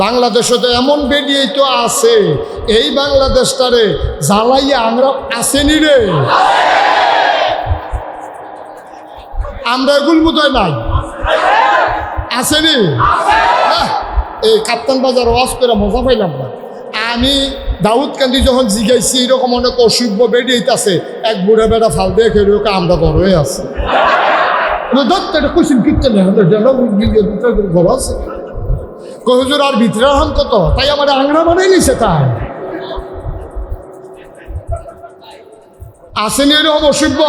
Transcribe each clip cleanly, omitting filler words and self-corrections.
বাংলাদেশে তো এমন বেরিয়েই তো আছে, এই বাংলাদেশটারে জ্বালাইয়া আমরা আসেনি রে, আমরা এগুল বোধহয় নাই, আসেনি। এই কাপ্তান বাজার ওয়াজ করে মজা পাইলাম না। আমি দাউদকান্দি যখন জিগাইছি এরকম অনেক অসভ্য বেরিয়েছে, এক বুড়া বেড়া ফাল দিয়ে খেয়ে আমরা বড় হয়ে আছি। কোশ্চিন কিনতে ঘর আছে হুজুর আর ভিতরে হাম কত, তাই আমার আংরা বানাই নিছে। তাই আসেনি এরকম অসভ্য।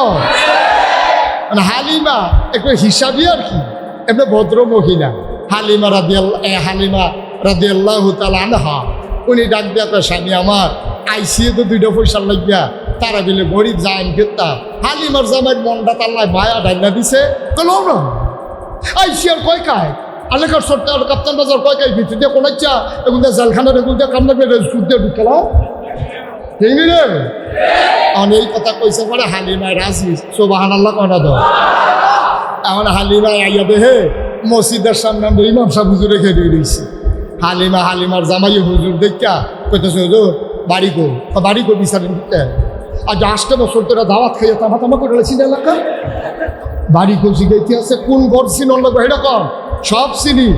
মানে হালিমা একটু হিসাবই আর কি, এমনি ভদ্র মহিলা হালিমা রাদিয়াল্লাহু তাআলা আনহা, উনি ডাক দিয়া কয় স্বামী আমার আইসিয়ে তো 2টা পয়সা লাগিয়া তারা বিলে গরিব যাইন ফিরতা। হালিমার জামাই মনটা তাল্লায় মায়া ডাইনা দিছে, কলো না আইসি আর কয় কায় আলেকার সরকার কাপ্তান বাজার কয় কায় ভিতর দিয়ে কোন ইচ্ছা এগুলো দিয়ে জালখানার এগুলো দিয়ে কাম লাগবে সুদ দিয়ে ঢুকালা ঠিক রে। এই কথা কইছে পরে হালিমায় রাজি সুবহানাল্লাহ কয়না দাও। আমার হালিমায় আইয়া দেহে মসজিদের সামনে আমরা ইমাম সাহেব হুজুরে খেয়ে দিয়ে দিয়েছি। হালিমার জামাই হুজুর দেখা কইতেছে হুজুর বাড়ি গো বিচারেন দিতে। আজ 8টা বছর তোরা দাওয়াত খাইয়া তামা করে রেছি এলাকা বাড়ি গো জিগাইতে আছে কোন গড় চিন লাগবে হেটা কর, সব চিনি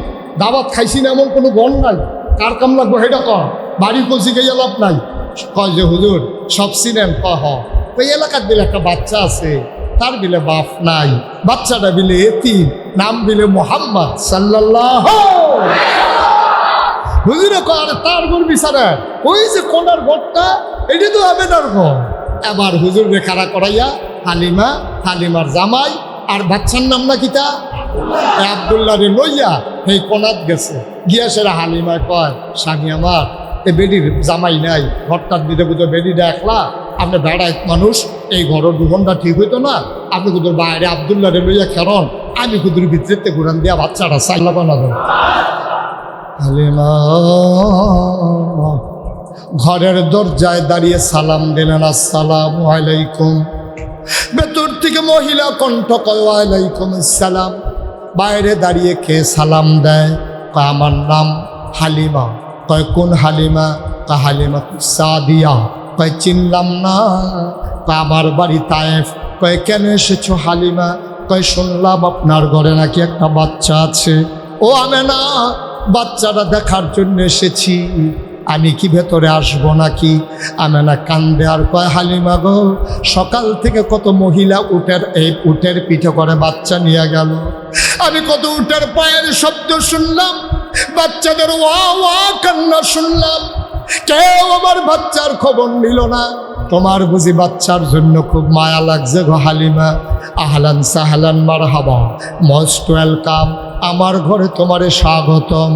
দাওয়াত খাইছি না এমন কোনো গড় নাই, কার কাম লাগবে হেটা কর, বাড়ি গো জিগাইয়া লাভ নাই। কয় যে হুজুর সব চিনেন? ওই এলাকার দিলে একটা বাচ্চা আছে, তার বিলে বাপ নাই, বাচ্চাটা বিলে এতিম, নাম বিলে মোহাম্মদ সাল্লাল্লাহু। হুজুরে কর তার ঘর বিচারে ওই যে কোনার ঘরটা এটি তো আবেদার ঘর। এবার হুজুর রে খাড়া করাইয়া হালিমার জামাই আর বাচ্চার নাম না কিতা আব্দুল্লাহ রে লইয়া এই কোনাত গেছে। গিয়া সেরা হালিমায় কয় স্বামী আমার এ বেডির জামাই নাই, ঘরটার দিতে বুঝো বেডিটা একলা, আপনি বেড়ায় মানুষ, এই ঘরের দুঘন্টা ঠিক হইতো না, আপনি কুদুর বাইরে আব্দুল্লাহ রে লইয়া খেরন, আমি কুদুর ভিতরে ঘুরান দিয়া বাচ্চাটা চাইলা বানা দেন। হালিমা ঘরের দরজায় দাঁড়িয়ে সালাম দিলেন আসসালামু আলাইকুম। ভেতর থেকে মহিলা কণ্ঠ কয় ওয়ালাইকুম আসসালাম। বাইরে দাঁড়িয়ে কে সালাম দেয়? কয় আমার নাম হালিমা। কয় কোন হালিমা? কয় হালিমা সাদিয়া। কয় চিনলাম না। কয় আমার বাড়ি তায়েফ। কয় কেন এসেছো হালিমা? কয় শুনলাম আপনার ঘরে নাকি একটা বাচ্চা আছে। ও আমেনা, বাচ্চাটা দেখার জন্য এসেছি, আমি কি ভেতরে আসবো নাকি? আমেনা কান্দে আর কয় হালিমা গো, সকাল থেকে কত মহিলা উটের পিঠে করে বাচ্চা নিয়ে গেল, আমি কত উটের পায়ের শব্দ শুনলাম, বাচ্চাদের ওয়া ওয়া কান্না শুনলাম, কেউ আমার বাচ্চার খবর নিল না। তোমার বুঝি বাচ্চার জন্য খুব মায়া লাগছে গো হালিমা? আহলান সাহলান মারহাবা, মোস্ট ওয়েলকাম, আমার ঘরে তোমারে স্বাগতম।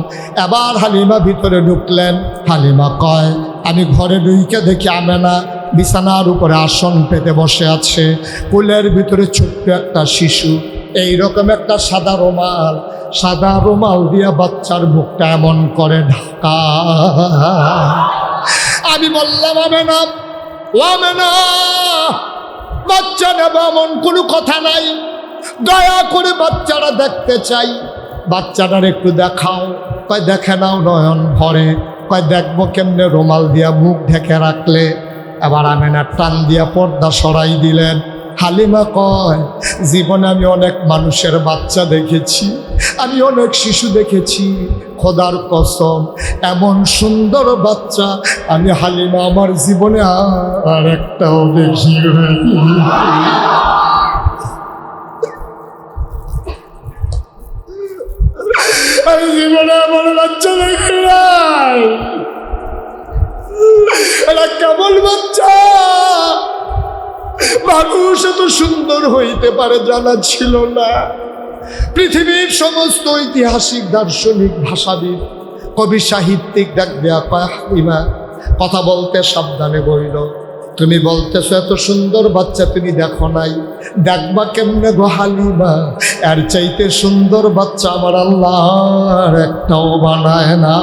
এবার হালিমা ভিতরে ঢুকলেন। হালিমা কয় আমি ঘরে ঢুকে দেখি আমেনা বিছানার উপরে আসন পেতে বসে আছে, কোলের ভিতরে ছোট্ট একটা শিশু, এইরকম একটা সাদা রুমাল দিয়া বাচ্চার মুখটা এমন করে ঢাকা। আমি বললাম আমেনা, ও আমেনা, বাচ্চা নেব এমন কোনো কথা নাই, দয়া করে বাচ্চারা দেখতে চাই, বাচ্চাটার একটু দেখাও। কয় দেখে নাও নয়ন ভরে। কয় দেখবো কেমনে? রুমাল দিয়া মুখ ঢেকে রাখলে। এবার আমেনা টান দিয়া পর্দা সরাই দিলেন। হালিমা কয় জীবনে আমি অনেক মানুষের বাচ্চা দেখেছি, আমি অনেক শিশু দেখেছি, খোদার কসম এমন সুন্দর বাচ্চা আমি হালিমা আমার জীবনে আর একটাও দেখি। আমি জীবনে আমার বাচ্চা দেখি নাই, এটা কেমন বাচ্চা? মানুষ এত সুন্দর হইতে পারে জানা ছিল না। পৃথিবীর সমস্ত ঐতিহাসিক, দার্শনিক, ভাষাবিদ, কবি, সাহিত্যিক ডাক দেয়া কয় হালিমা কথা বলতে সাবধানে বইল, তুমি বলতেছো এত সুন্দর বাচ্চা তুমি দেখো নাই, দেখবা কেমনে গো হালিমা? এর চাইতে সুন্দর বাচ্চা আমার আল্লাহ আর একটাও বানায় না।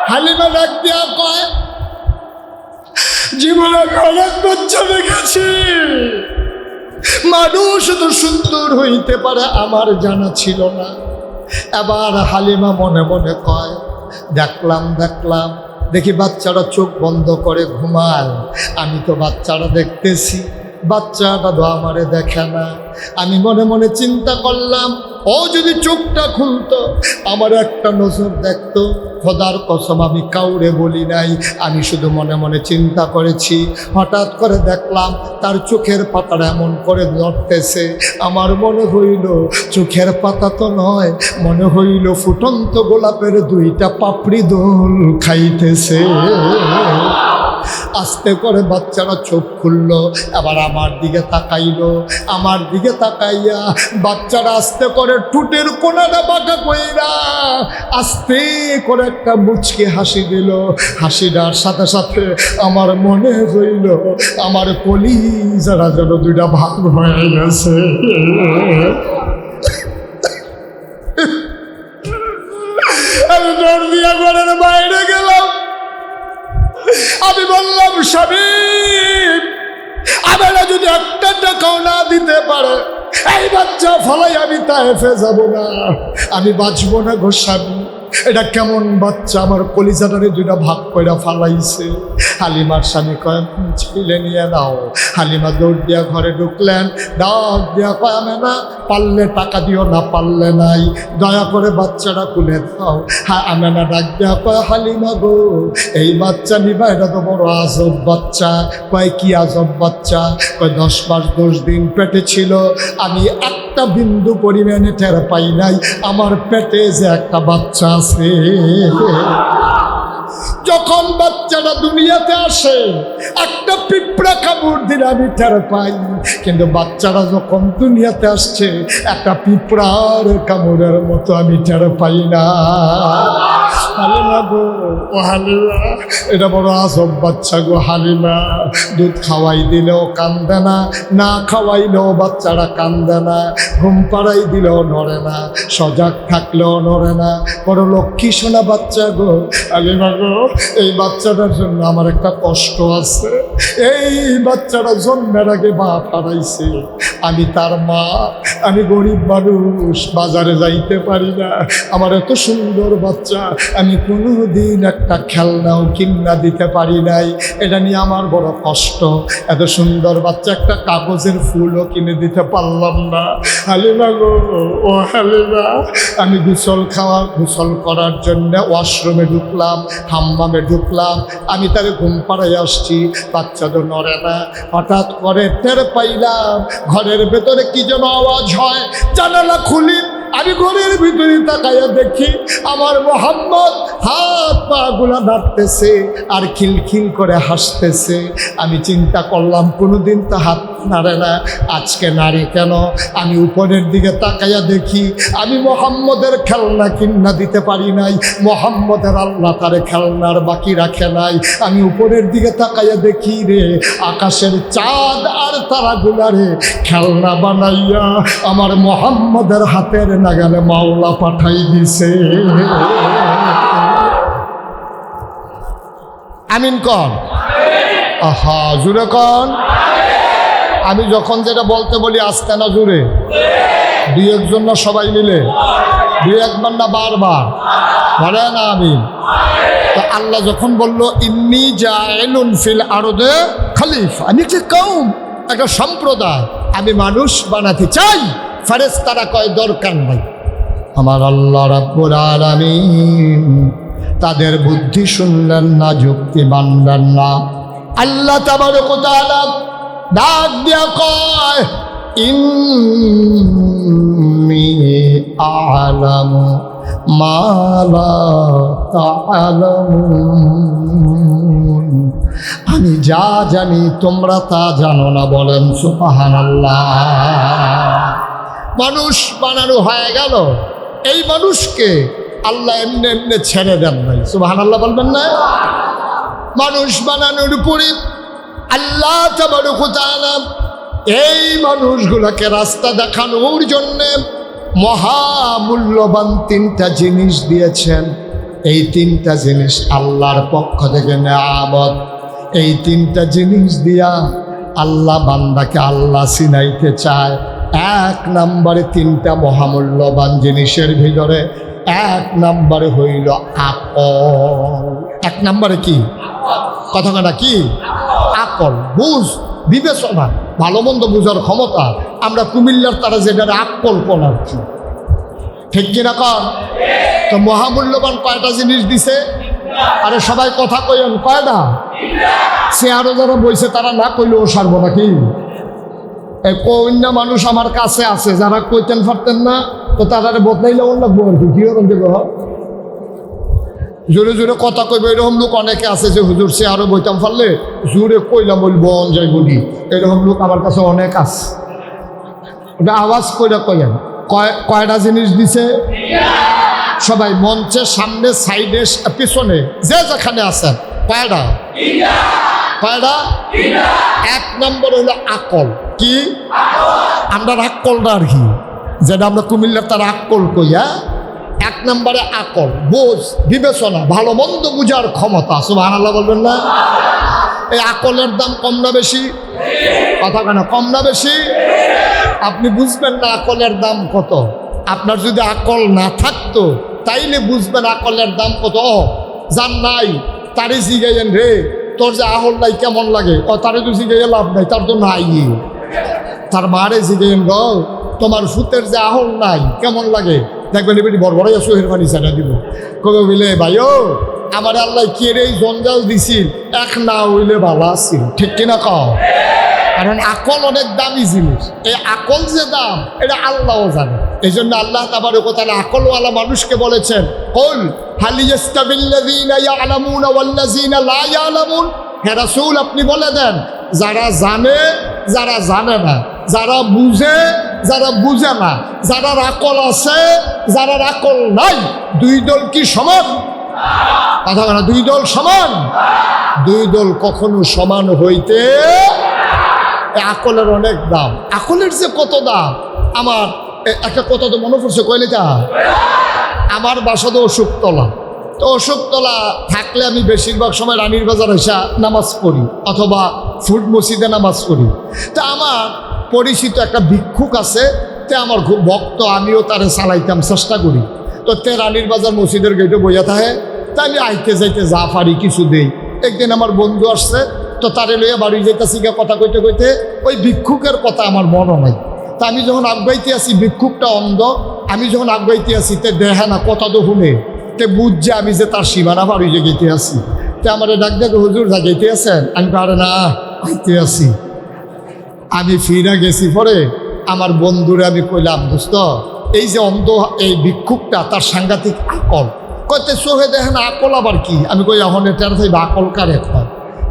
হালিমা ডাক দিয়া কয়, জীবনে আমি অনেক বাচ্চা দেখেছি, মানুষ তো সুন্দর হইতে পারে আমার জানা ছিল না। এবার হালিমা মনে মনে কয়, দেখলাম দেখি বাচ্চারা চোখ বন্ধ করে ঘুমায়, আমি তো বাচ্চারা দেখতেছি, বাচ্চাটা তো আমারে দেখে না। আমি মনে মনে চিন্তা করলাম, ও যদি চোখটা খুলতো আমার একটা নজর দেখতো। খোদার কসম আমি কাউরে বলি নাই, আমি শুধু মনে মনে চিন্তা করেছি। হঠাৎ করে দেখলাম তার চোখের পাতাটা এমন করে নড়তেছে, আমার মনে হইল চোখের পাতা তো নয়, মনে হইল ফুটন্ত গোলাপের দুইটা পাপড়ি দোল খাইতেছে। আস্তে করে বাচ্চারা চোখ খুললো, এবার আমার দিকে তাকাইলো। আমার দিকে তাকাইয়া বাচ্চারা আস্তে করে ঠোঁটের কোণাটা বাঁকা কইরা আস্তে করে একটা মুচকি হাসি দিল। হাসিটার সাথে সাথে আমার মনে হইল আমার কলিজারা যেন দুইটা ভাগ হয়ে গেছে। আমি দৌড় দিয়া ঘরের বাইরে গেলাম। আমি বললাম, স্বামী আমরা যদি একটা টাকাও না দিতে পারে এই বাচ্চা ফলাই আমি তায়েফে যাব না, আমি বাঁচবো না গো স্বামী। এটা কেমন বাচ্চা, আমার কলিজাটারে দুইটা ভাগ করে ফালাইছে। হালিমার স্বামী কয়, ছেলে নিয়ে নাও। হালিমা দৌড় দিয়া ঘরে ঢুকলেন, ডাক দিয়া কয়, আমি না পারলে টাকা দিও, না পারলে নাই, দয়া করে বাচ্চাটা খুলে দাও। হ্যাঁ, আমি না ডাক দিয়া কয়, হালিমা গো এই বাচ্চা নিবা, এটা তো বড় আজব বাচ্চা। কয়, কি আজব বাচ্চা? কয়, 10 মাস 10 দিন পেটে ছিল, আমি একটা বিন্দু পরিমাণে টের পাই নাই আমার পেটে যে একটা বাচ্চা আছে। যখন বাচ্চাটা দুনিয়াতে আসে একটা পিঁপড়া কামড় দিলে আমি টের পাই, কিন্তু বাচ্চারা যখন দুনিয়াতে আসছে একটা পিঁপড়ার কামড়ের মতো আমি টের পাই না। হালিমা গো, ও হালিমা, এটা বড় আজব বাচ্চা গো হালিমা। দুধ খাওয়াই দিলেও কান্দে না, না খাওয়াইলেও বাচ্চারা কান্দে না, ঘুম পাড়াই দিলেও নড়ে না, সজাগ থাকলেও নড়ে না, বড় লক্ষ্মী সোনা বাচ্চা গো। হালিমা গো, এই বাচ্চাটার জন্য আমার একটা কষ্ট আছে। এই বাচ্চাটা জন্মের আগে বাপ হারাইছে, আমি তার মা, আমি গরিব মানুষ, বাজারে যাইতে পারি না, আমার এত সুন্দর বাচ্চা আমি কোনোদিন একটা খেলনাও কিনা দিতে পারি নাই, এটা নিয়ে আমার বড় কষ্ট। এত সুন্দর বাচ্চা একটা কাগজের ফুলও কিনে দিতে পারলাম না। হালিমা গো, ও হালিমা, আমি গোসল করার জন্য ওয়াশরুমে ঢুকলাম, হাম্মামে ঢুকলাম, আমি তাকে ঘুম পাড়াই আসছি, বাচ্চা তো নড়ে না। হঠাৎ করে টের পাইলাম ঘরের ভেতরে কি যেন আওয়াজ হয়, জানালা খুলি, আমি ঘরের ভিতরে তাকাইয়া দেখি আমার মোহাম্মদ হাত পা গুলা নাড়তেছে আর খিলখিল করে হাসতেছে। আমি চিন্তা করলাম কোনোদিন তো হাত নাড়ে না, আজকে নাড়ে কেন? আমি উপরের দিকে তাকাইয়া দেখি আমি মোহাম্মদের খেলনা কিনা দিতে পারি নাই, মোহাম্মদের আল্লাহ তারে খেলনার বাকি রাখে নাই। আমি উপরের দিকে তাকাইয়া দেখি রে, আকাশের চাঁদ আর তারাগুলারে খেলনা বানাইয়া আমার মোহাম্মদের হাতের নাগালে মাওলা পাঠাই দিছে। আমিন কন, আহা জুড়ে কন। আমি যখন যেটা বলতে বলি আস্তে না জুড়ে, দুই একজন না সবাই মিলে, দুই একবার না বারবার বলে না আমিন। তো আল্লাহ যখন বলল ইন্নী জাইলুন ফিল আরদে খলিফা, আমি একটা কওম, একটা সম্প্রদায় আমি মানুষ বানাতে চাই, ফেরেশতারা কয় দরকার নাই। আমার আল্লাহ রাব্বুল আলামিন তাদের বুদ্ধি শুনলেন না, যুক্তি মানলেন না। আল্লাহ তাবারক ওয়া তাআলা ডাক দিয়া কয় ইন্নী আ'লামু মা লা তা'লামুন, আমি যা জানি তোমরা তা জানো না। বলেন সুবহানাল্লাহ। মানুষ বানানো হয়ে গেল, এই মানুষকে আল্লাহ এমনি এমনি ছেড়ে দেন নাই। সুবহানাল্লাহ বলবেন না? মানুষ বানানোর উপরে আল্লাহ তাবারক ওয়া তাআলা এই মানুষগুলোকে রাস্তা দেখানোর জন্যে মহামূল্যবান তিনটা জিনিস দিয়েছেন। এই তিনটা জিনিস আল্লাহর পক্ষ থেকে নেয়ামত। এই তিনটা জিনিস দিয়া আল্লাহ বান্দাকে আল্লাহ চিনাইতে চায়। এক নম্বরে তিনটা মহামূল্যবান জিনিসের ভিতরে এক নম্বরে হইল আকল। এক নম্বরে কি কথাটা কি? আকল, বুঝ, বিবেচনা, ভালো মন্দ বুঝার ক্ষমতা। আমরা কুমিল্লার তারা যেটা আকল করার কি, ঠিক কিনা কর? তো মহামূল্যবান কয়টা জিনিস দিছে? আরে সবাই কথা কইন, কয়টা? সে আরো যারা বইছে তারা না কইলেও সারবো নাকি? এই কন্যা মানুষ আমার কাছে আছে যারা কইতেন পারতেন না, তো তারা বদলাইলে লাগবো আর কি। জোরে জোরে কথা কইবে এরকম লোক অনেকে আছে যে হুজুর সে আরো বইতাম পারলে জোরে কইলাম বলবো যাই বলি, এরকম লোক আমার কাছে অনেক আছে। ওটা আওয়াজ কইরা কইেন কয়টা জিনিস দিছে? সবাই মঞ্চের সামনে, সাইডে, পিছনে, যে যেখানে আছেন কয়টা? কয়টা? এক নম্বর হলো আকল। কি? আমরা আকলটা আর কি, যেটা আমরা কুমিল্লার তার আকল কইয়া। এক নম্বরে আকল, বোঝ, বিবেচনা, ভালো মন্দ বুঝার ক্ষমতা। সুবহানাল্লাহ বলবেন না? এই আকলের দাম কম না বেশি? কথা কেন কম না বেশি? আপনি বুঝবেন না আকলের দাম কত। আপনার যদি আকল না থাকতো তাইলে বুঝবেন আকলের দাম কত। যার নাই তারে জিগাইয়েন, রে তোর যে আহল নাই কেমন লাগে? তারে তো জিগাইয়ে লাভ নাই, তার তো নাই। তার মারে জিগাইয়েন, গ তোমার ফুতের যে আহল নাই কেমন লাগে? দেখবেন এবারে বড় বড় সোহের পানি ছাড়া দিব। কবে বলে ভাইও আমার আল্লাহ কে রে জঞ্জাল দিছিল, এক না হইলে ভালো আছিল, ঠিক কিনা কও? কারণ আকল অনেক দামি জিনিস। এই আকল যে দাম এটা আল্লাহও জানে। এই জন্য আল্লাহ তাবারক ওয়া তাআলা আকলওয়ালা মানুষকে বলেছেন, কুল হাল ইয়াস্তাবিল্লাযীনা ইয়ালামুনা ওয়াল্লাযীনা লা ইয়ালামুন। হে রাসূল আপনি বলে দেন, যারা জানে যারা জানে না, যারা বুঝে যারা বুঝে না, যারা আকল আছে যারা আকল নাই, দুই দল কি সমান? কথা বলে দুই দল সমান? দুই দল কখনো সমান হইতে। আকলের অনেক দাম। আকলের যে কত দাম, আমার একটা কথা তো মনে পড়ছে, কইলে তা আমার বাসা তো অশোকতলা। তো অশোকতলা থাকলে আমি বেশিরভাগ সময় রানীর বাজার এসে নামাজ পড়ি অথবা ফুড মসজিদে নামাজ পড়ি। তা আমার পরিচিত একটা ভিক্ষুক আছে, তে আমার খুব ভক্ত, আমিও তারে চালাইতাম চেষ্টা করি। তো তে রানীর বাজার মসজিদের গেটে বইয়া থাকে, তা আমি আইতে যাইতে যা পারি কিছু দেই। একদিন আমার বন্ধু আসছে, তো তারে লইয়া বাড়ি যাইতেছি, কথা কইতে কইতে ওই ভিক্ষুকের কথা আমার মনে নাই। তা আমি যখন আগাইতে আসি, ভিক্ষুকটা অন্ধ, আমি যখন আগাইতে আসি তে দেখে না, কথা তো শুনে, তে বুঝছে আমি যে তার সীমানা বাড়ি যে গেতে আসি। তে আমার ডাক দেখে, হুজুর যা গেতে আছেন? আমি পারে না আইতে আসি। আমি ফিরা গেছি, পরে আমার বন্ধুরে আমি কইলাম, দোস্ত এই যে অন্ধ এই ভিক্ষুকটা তার সাংঘাতিক আকল। কইতে চোখে দেখেন আকল আবার কি? আমি কই এখন এটার থেকে আকল কার একটা।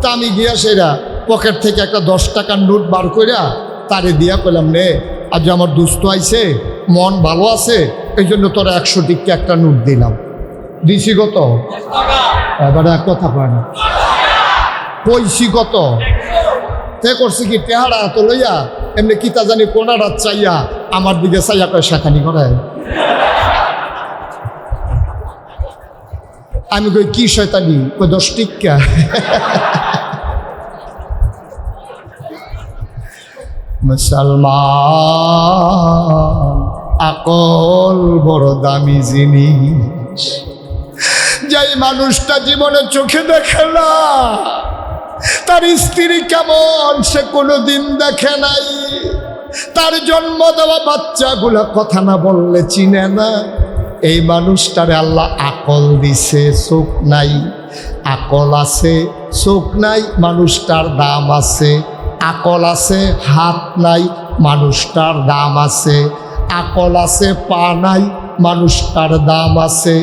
তা আমি গিয়া সেরা পকেট থেকে একটা 10 টাকার নোট বার কইরা তারে দিয়া কইলাম, নে আজ আমার দুস্থ আইছে, মন ভালো আছে, এই জন্য তোরা 100 টিকা একটা নোট দিলাম। দিছি কত? এবারে এক কথা কয় না, কইছি কত? তে করছি কি টেহারা তো লইয়া এমনি কিতা জানি কোনাটা চাইয়া আমার দিকে চাইয়া কয় শাখানি করে। আমি কই কি শয়তানি? কই 10 টিকা। মুসলমান আকল বড় দামি জিনিস। যেই মানুষটা জীবনে চোখে দেখে না, তার স্ত্রী কেমন সে কোনোদিন দেখে নাই, তার জন্ম দেওয়া বাচ্চাগুলা কথা না বললে চিনে না, এই মানুষটারে আল্লাহ আকল দিছে, চোখ নাই। আকল আছে, চোখ নাই, মানুষটার দাম আছে। আকল আছে, হাত নাই, মানুষটার দাম আছে। আকল আছে, পা নাই, মানুষটার দাম আছে।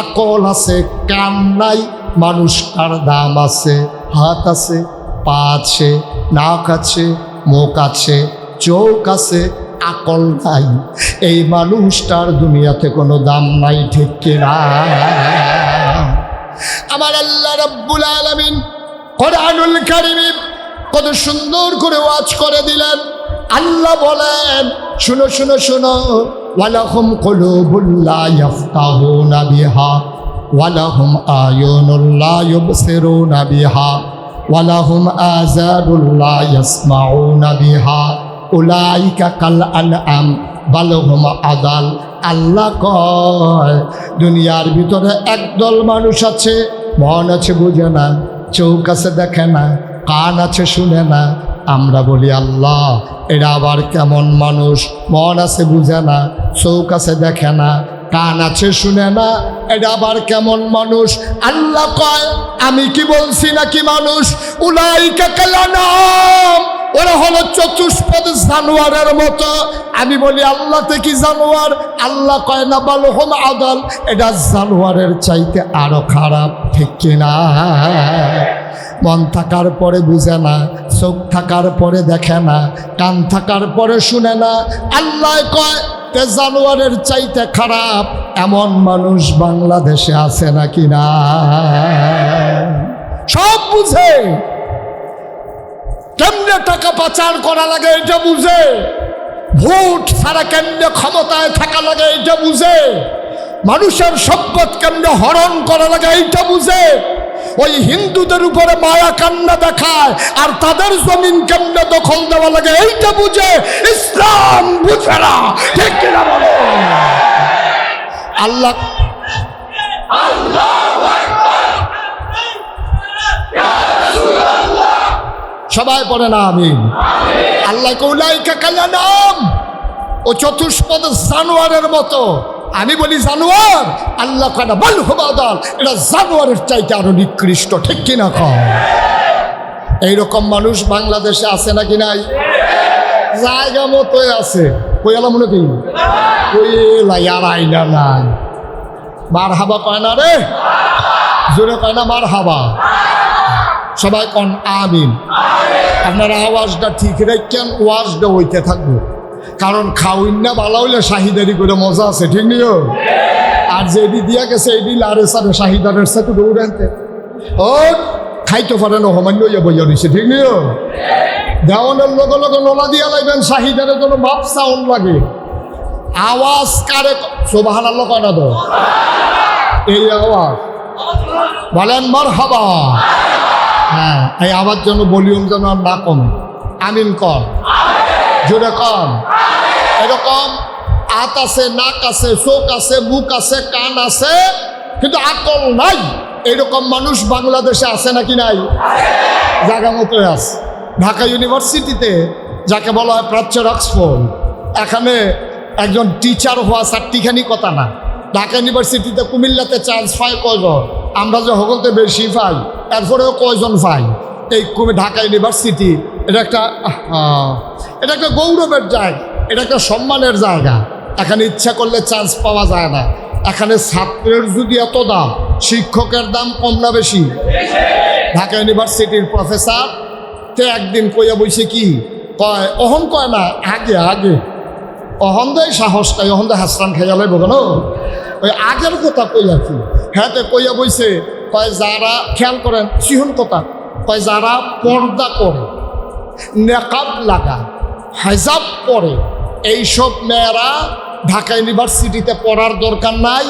আকল আছে, কান নাই, মানুষটার দাম আছে। হাত আছে, পা আছে, নাক আছে, মুখ আছে, চোখ আছে, আকল নাই, এই মানুষটার দুনিয়াতে কোনো দাম নাই, ঠিক কিনা? আমার আল্লাহ রাব্বুল আলামিন কোরআনুল কারীমে কত সুন্দর করে ওয়াজ করে দিলেন। আল্লাহ বলেন, শুনো শুনো শুনো, ওয়ালাহুম কুলুবুল লা ইয়াফকাহুনা বিহা ওয়ালাহুম আয়ুনুল লা ইউবসিরুনা বিহা ওয়ালাহুম আযানুল লা ইয়াসমাউনা বিহা উলাইকা কাল আনআম বাল হুম আদাল। আল্লাহ কয়, দুনিয়ার ভিতরে একদল মানুষ আছে, মন আছে বুঝে না, চোখ আছে দেখে না, কান আছে শুনে না। আমরা বলি আল্লাহ এরা আবার কেমন মানুষ? মন আছে বুঝে না, চোখ আছে দেখে না, কান আছে শুনে না, এটা আবার কেমন মানুষ? আল্লাহ কয়, আমি কি বলছি নাকি মানুষ? উলাইকা কালানাম, ওরা হলো চতুষ্পদ জানোয়ারের মতো। আমি বলি আল্লাহ তে কি জানোয়ার? আল্লাহ কয় না, বালহুম আদাল, এটা জানোয়ারের চাইতে আরো খারাপ। ঠিক কিনা? মন থাকার পরে বুঝে না, চোখ থাকার পরে দেখে না, কান থাকার পরে শুনে না। আল্লাহ কয় তে জানোয়ারের চাইতে খারাপ এমন মানুষ বাংলাদেশে আছে নাকি না? সব বুঝে, কেমনে টাকা পাচার করা লাগে এটা বুঝে, ভোট ছাড়া কেমনে ক্ষমতায় থাকা লাগে এটা বুঝে, মানুষের সম্পদ কেমনে হরণ করা লাগে এইটা বুঝে, ওই হিন্দুদের উপরে মায়া কান্না দেখায় আর তাদের জমিন কেমনে দখল দেওয়া লাগে এইটা বুঝে। ইসলাম বুঝে না। ঠিক কিনা বলো? আল্লাহ সবাই পড়ে না আমিন। আল্লাহ উলাইকা কালানাম, ও চতুষ্পদ জানোয়ারের মতো। আমি বলি জানোয়ার, আল্লাহ কয় না বল হুবাদাল, এটা জানোয়ারের চাইতে আরো নিকৃষ্ট। ঠিক কিনা কয়? এইরকম মানুষ বাংলাদেশে আছে নাকি নাই? জায়গা মতোই আছে। কইলা মনে কি কইলা আর আইলা নাই। মার হাবা কয় না রে, জোরে কয় না মার হাবা। সবাই কন আমিন। আপনারা আওয়াজটা ঠিক রেখেন, ওয়াজটা হইতে থাকবো, কারণ খাওয়িন না ভালো হইলে শাহিদারি করে মজা আছে। ঠিক নিও? আর যেটি দিয়া গেছে এটি লারে সারে শাহিদারের সাথে দৌড়ে আনতে ও খাইতে পারে না, হমান্য ইয়ে বইয়া রয়েছে। ঠিক নিও? দেওয়ানের লগে লগে নোলা দিয়া লাগবেন, শাহিদারের জন্য মাপ সাউন্ড লাগে। আওয়াজ কারে সুবহানাল্লাহ কয় না তো? এই আওয়াজ বলেন মারহাবা। হ্যাঁ, এই আওয়াজ যেন ভলিউম যেন আর না কমে। আমিন কর, জোরে কম। এরকম হাত আছে, নাক আছে, চোখ আছে, মুখ আছে, কান আছে, কিন্তু আকল নাই। এরকম মানুষ বাংলাদেশে আছে নাকি নাই? জায়গা মতো আছে। ঢাকা ইউনিভার্সিটিতে যাকে বলা হয় প্রাচ্য অক্সফোর্ড, এখানে একজন টিচার হওয়া চারটিখানি কথা না। ঢাকা ইউনিভার্সিটিতে কুমিল্লাতে চান্স পায় কয়জন? আমরা যে হগলতে বেশি পাই, এরপরেও কয়জন পাই? এই ঢাকা ইউনিভার্সিটি এটা একটা গৌরবের জায়গা, এটা একটা সম্মানের জায়গা। এখানে ইচ্ছা করলে চান্স পাওয়া যায় না। এখানে ছাত্রের যদি এত দাম, শিক্ষকের দাম কম না বেশি? ঢাকা ইউনিভার্সিটির প্রফেসর তে একদিন কইয়া বইছে কি কয়, অহন কয় না আগে আগে, অহন দেয় সাহস খাই, অহন দেয় হাসরান খাইয়া লাগবো কেন? ওই আগের কথা কইয়া কি হ্যাঁ তে কইয়া বইছে কয়, যারা খেয়াল করেন সিহন কথা কয়, যারা পর্দা করে, নেকাব লাগা, হেজাব পরে, এইসব মেয়েরা ঢাকা ইউনিভার্সিটিতে পড়ার দরকার নাই,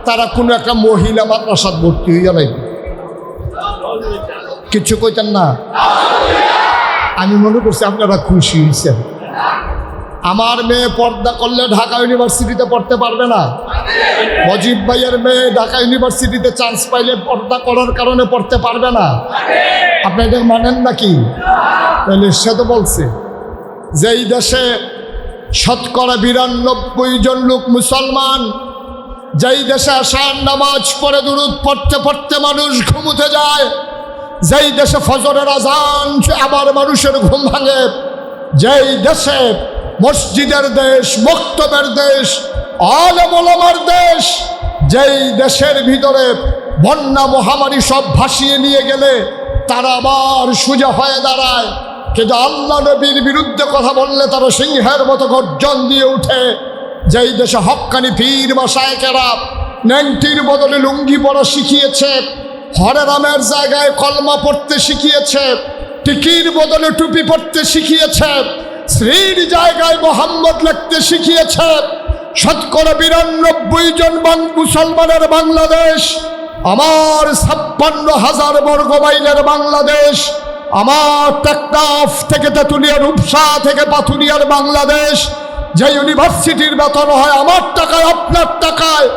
তারা কোনো একটা মহিলা মাদ্রাসাত ভর্তি হইয়া লাগবে। কিছু কইতেন না? আমি মনে করছি আপনারা খুশি হয়েছেন। আমার মেয়ে পর্দা করলে ঢাকা ইউনিভার্সিটিতে পড়তে পারবে না। মজিব ভাইয়ের মেয়ে ঢাকা ইউনিভার্সিটিতে চান্স পাইলে পর্দা করার কারণে পড়তে পারবে না। আপনি এটা মানেন নাকি? তাহলে সে তো বলছে যেই দেশে শতকরা ৯২ জন লোক মুসলমান, যেই দেশে আশার নামাজ পড়ে দুরূদ পড়তে পড়তে মানুষ ঘুমুতে যায়, যেই দেশে ফজরের আজান আবার মানুষের ঘুম ভাঙে, যেই দেশে মসজিদের দেশ, মক্তবের দেশ, আলেম ওলামার দেশ, যেই দেশের ভিতরে বন্যা মহামারী সব ভাসিয়ে নিয়ে গেলে তারা আবার সোজা হয়ে দাঁড়ায়, কিন্তু আল্লাহ নবীর বিরুদ্ধে কথা বললে তারা সিংহের মতো গর্জন দিয়ে উঠে, যেই দেশে হক্কানি পীর মাশায়েখেরা ন্যাংটির বদলে লুঙ্গি পরা শিখিয়েছে, হরে রামের জায়গায় কলমা পড়তে শিখিয়েছে, টিকির বদলে টুপি পড়তে শিখিয়েছে, শ্রীর জায়গায় মোহাম্মদ লিখতে শিখিয়েছে। শতকরা ৯২ জন মুসলমানের বাংলাদেশ, আমার ৫৬,০০০ বর্গ মাইলের বাংলাদেশ, আমার টেকনাফ থেকে তেঁতুলিয়া, রূপসা থেকে পাথুরিয়ার বাংলাদেশ, যে ইউনিভার্সিটির বেতন হয় আমার টাকায়, আপনার টাকায়,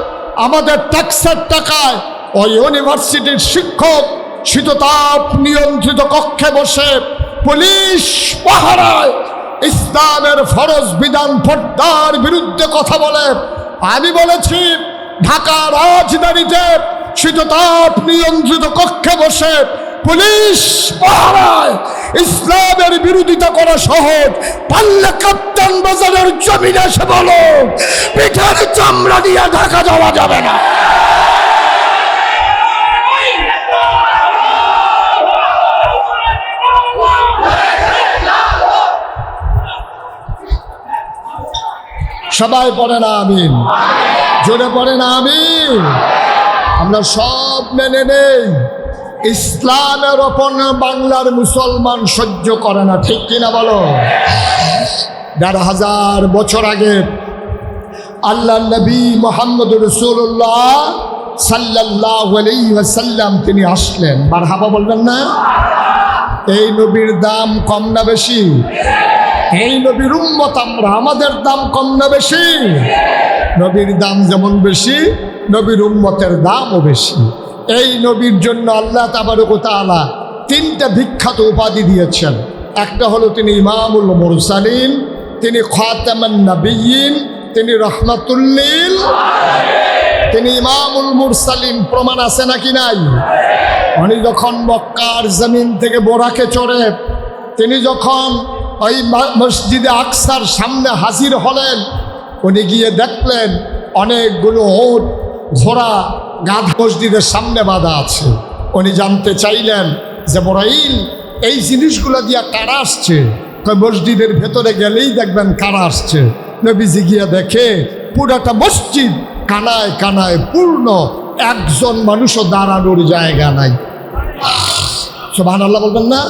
আমাদের ট্যাক্সের টাকায়, ওই ইউনিভার্সিটির শিক্ষক শীততাপ নিয়ন্ত্রিত কক্ষে বসে পুলিশ পাহারায় ইসলামের ফরজ বিধান পর্দার বিরুদ্ধে কথা বলে। আমি বলেছি ঢাকা রাজধানীতে শীততাপ নিয়ন্ত্রিত কক্ষে বসে পুলিশ পাহারায় ইসলামের বিরোধিতা করা সহজ, পারলে কাপ্তান বাজারের জমিনে এসে বলো, পিঠের চামড়া দিয়ে ঢাকা যাওয়া যাবে না। সবাই পড়ে না আমিন, জোরে পড়ে না আমিন। আমরা সব মেনে নেই, ইসলামের ওপর বাংলার মুসলমান সহ্য করে না, ঠিক কিনা বলো? ১৫০০ বছর আগে আল্লাহ নবী মুহাম্মদ রাসূলুল্লাহ সাল্লাল্লাহু আলাইহি ওয়াসাল্লাম তিনি আসলেন। মারহাবা বলবেন না? এই নবীর দাম কম না বেশি? এই নবীর উম্মত আমরা, আমাদের দাম কম না বেশি? নবীর দাম যেমন বেশি, নবীর উম্মতের দামও বেশি। এই নবীর জন্য আল্লাহ তাবারক ওয়া তাআলা 3টা বিখ্যাত উপাধি দিয়েছেন। একটা হলো তিনি ইমামুল মুরসালিন, তিনি খাতামান নবিয়্যিন, তিনি রাহমাতুল লিল, তিনি ইমামুল মুরসালিন। প্রমাণ আছে নাকি নাই? উনি যখন মক্কার জমিন থেকে বোরাকে চড়ে তিনি যখন ওই মসজিদে আকসার সামনে হাজির হলেন, উনি গিয়ে দেখলেন অনেকগুলো উট, ঘোড়া, গাধা মসজিদের সামনে বাঁধা আছে। উনি জানতে চাইলেন যে বরাইল এই জিনিসগুলো দিয়া কারা আসছে? মসজিদের ভেতরে গেলেই দেখবেন কারা আসছে। নবীজি গিয়ে দেখে পুরাটা মসজিদ কানায় কানায় পূর্ণ, একজন মানুষও দাঁড়ানোর জায়গা নাই। সুবহানাল্লাহ বলবেন না?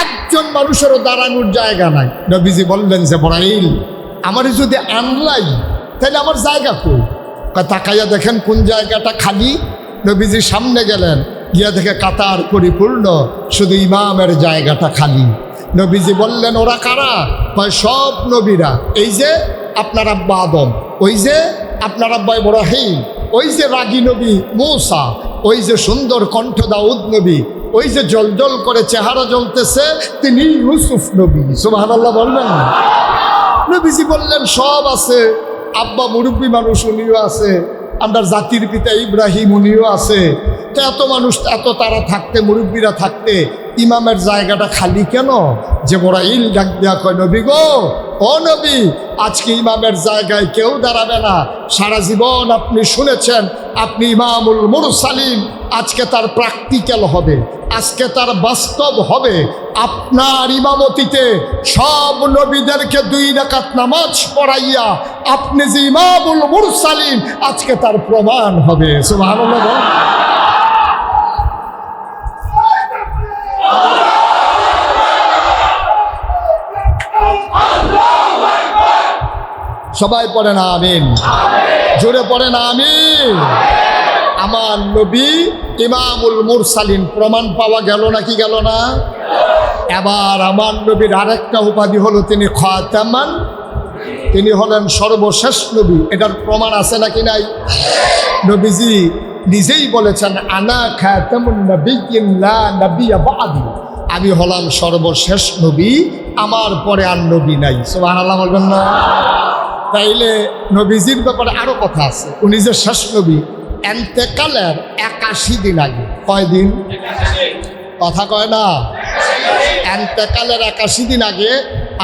একজন মানুষেরও দাঁড়ানোর জায়গা নাই। নবীজি বললেন যে বরাইল আমারই যদি আনলাই তাহলে আমার জায়গা কই? তাকাইয়া দেখেন কোন জায়গাটা খালি। নবীজি সামনে গেলেন, গিয়া দেখে কাতার পরিপূর্ণ, শুধু ইমামের জায়গাটা খালি। নবীজি বললেন ওরা কারা? কয় সব নবীরা। এই যে আপনার আব্বা আদম, ওই যে আপনার আব্বা ইব্রাহিম, ওই যে রাগী নবী মূসা, ওই যে সুন্দর কণ্ঠ দাউদ নবী, ওই যে জলজল করে চেহারা জ্বলতেছে তিনি ইউসুফ নবী। সুবহানাল্লাহ বললেন। নবীজি বললেন সব আছে, আব্বা মুরব্বী মানুষ উনিও আছে, আমরা জাতির পিতা ইব্রাহিম উনিও আছে। তো এত মানুষ, এত তারা থাকতে, মুরব্বীরা থাকতে ইমামের জায়গাটা খালি কেন? যে বরাইল ডাক দেয়া কয় নবী গো, ও নবী, আজকে ইমামের জায়গায় কেউ দাঁড়াবে না। সারা জীবন আপনি শুনেছেন আপনি ইমামুল মুরসালিন, আজকে তার প্র্যাকটিক্যাল হবে, আজকে তার বাস্তব হবে। আপনার ইমামতিতে সব নবীদেরকে 2 রাকাত নামাজ পড়াইয়া আপনি যে ইমামুল মুরসালিন, আজকে তার প্রমাণ হবে। সুবহানাল্লাহ। সবাই পড়ে না আমিন, জোরে পড়ে না আমিন। আমার নবী ইমামুল মুরসালিন, প্রমাণ পাওয়া গেল নাকি গেল না? এবার আমার নবীর আরেকটা উপাধি হলো তিনি খাতামান, তিনি হলেন সর্বশেষ নবী। এটার প্রমাণ আছে নাকি নাই? নবীজি নিজেই বলেছেন আনা খাতামুন নবিয়্যিন লা নবিয়্যা বা'দি, আমি হলাম সর্বশেষ নবী, আমার পরে আর নবী নাই। সুবহানাল্লাহ বলবেন না? তাইলে নবীজির ব্যাপারে আরো কথা আছে। উনি যে শেষ নবী, এন্তেকালের 81 দিন আগে, কয় দিন? কথা কয় না? এন্তেকালের 81 দিন আগে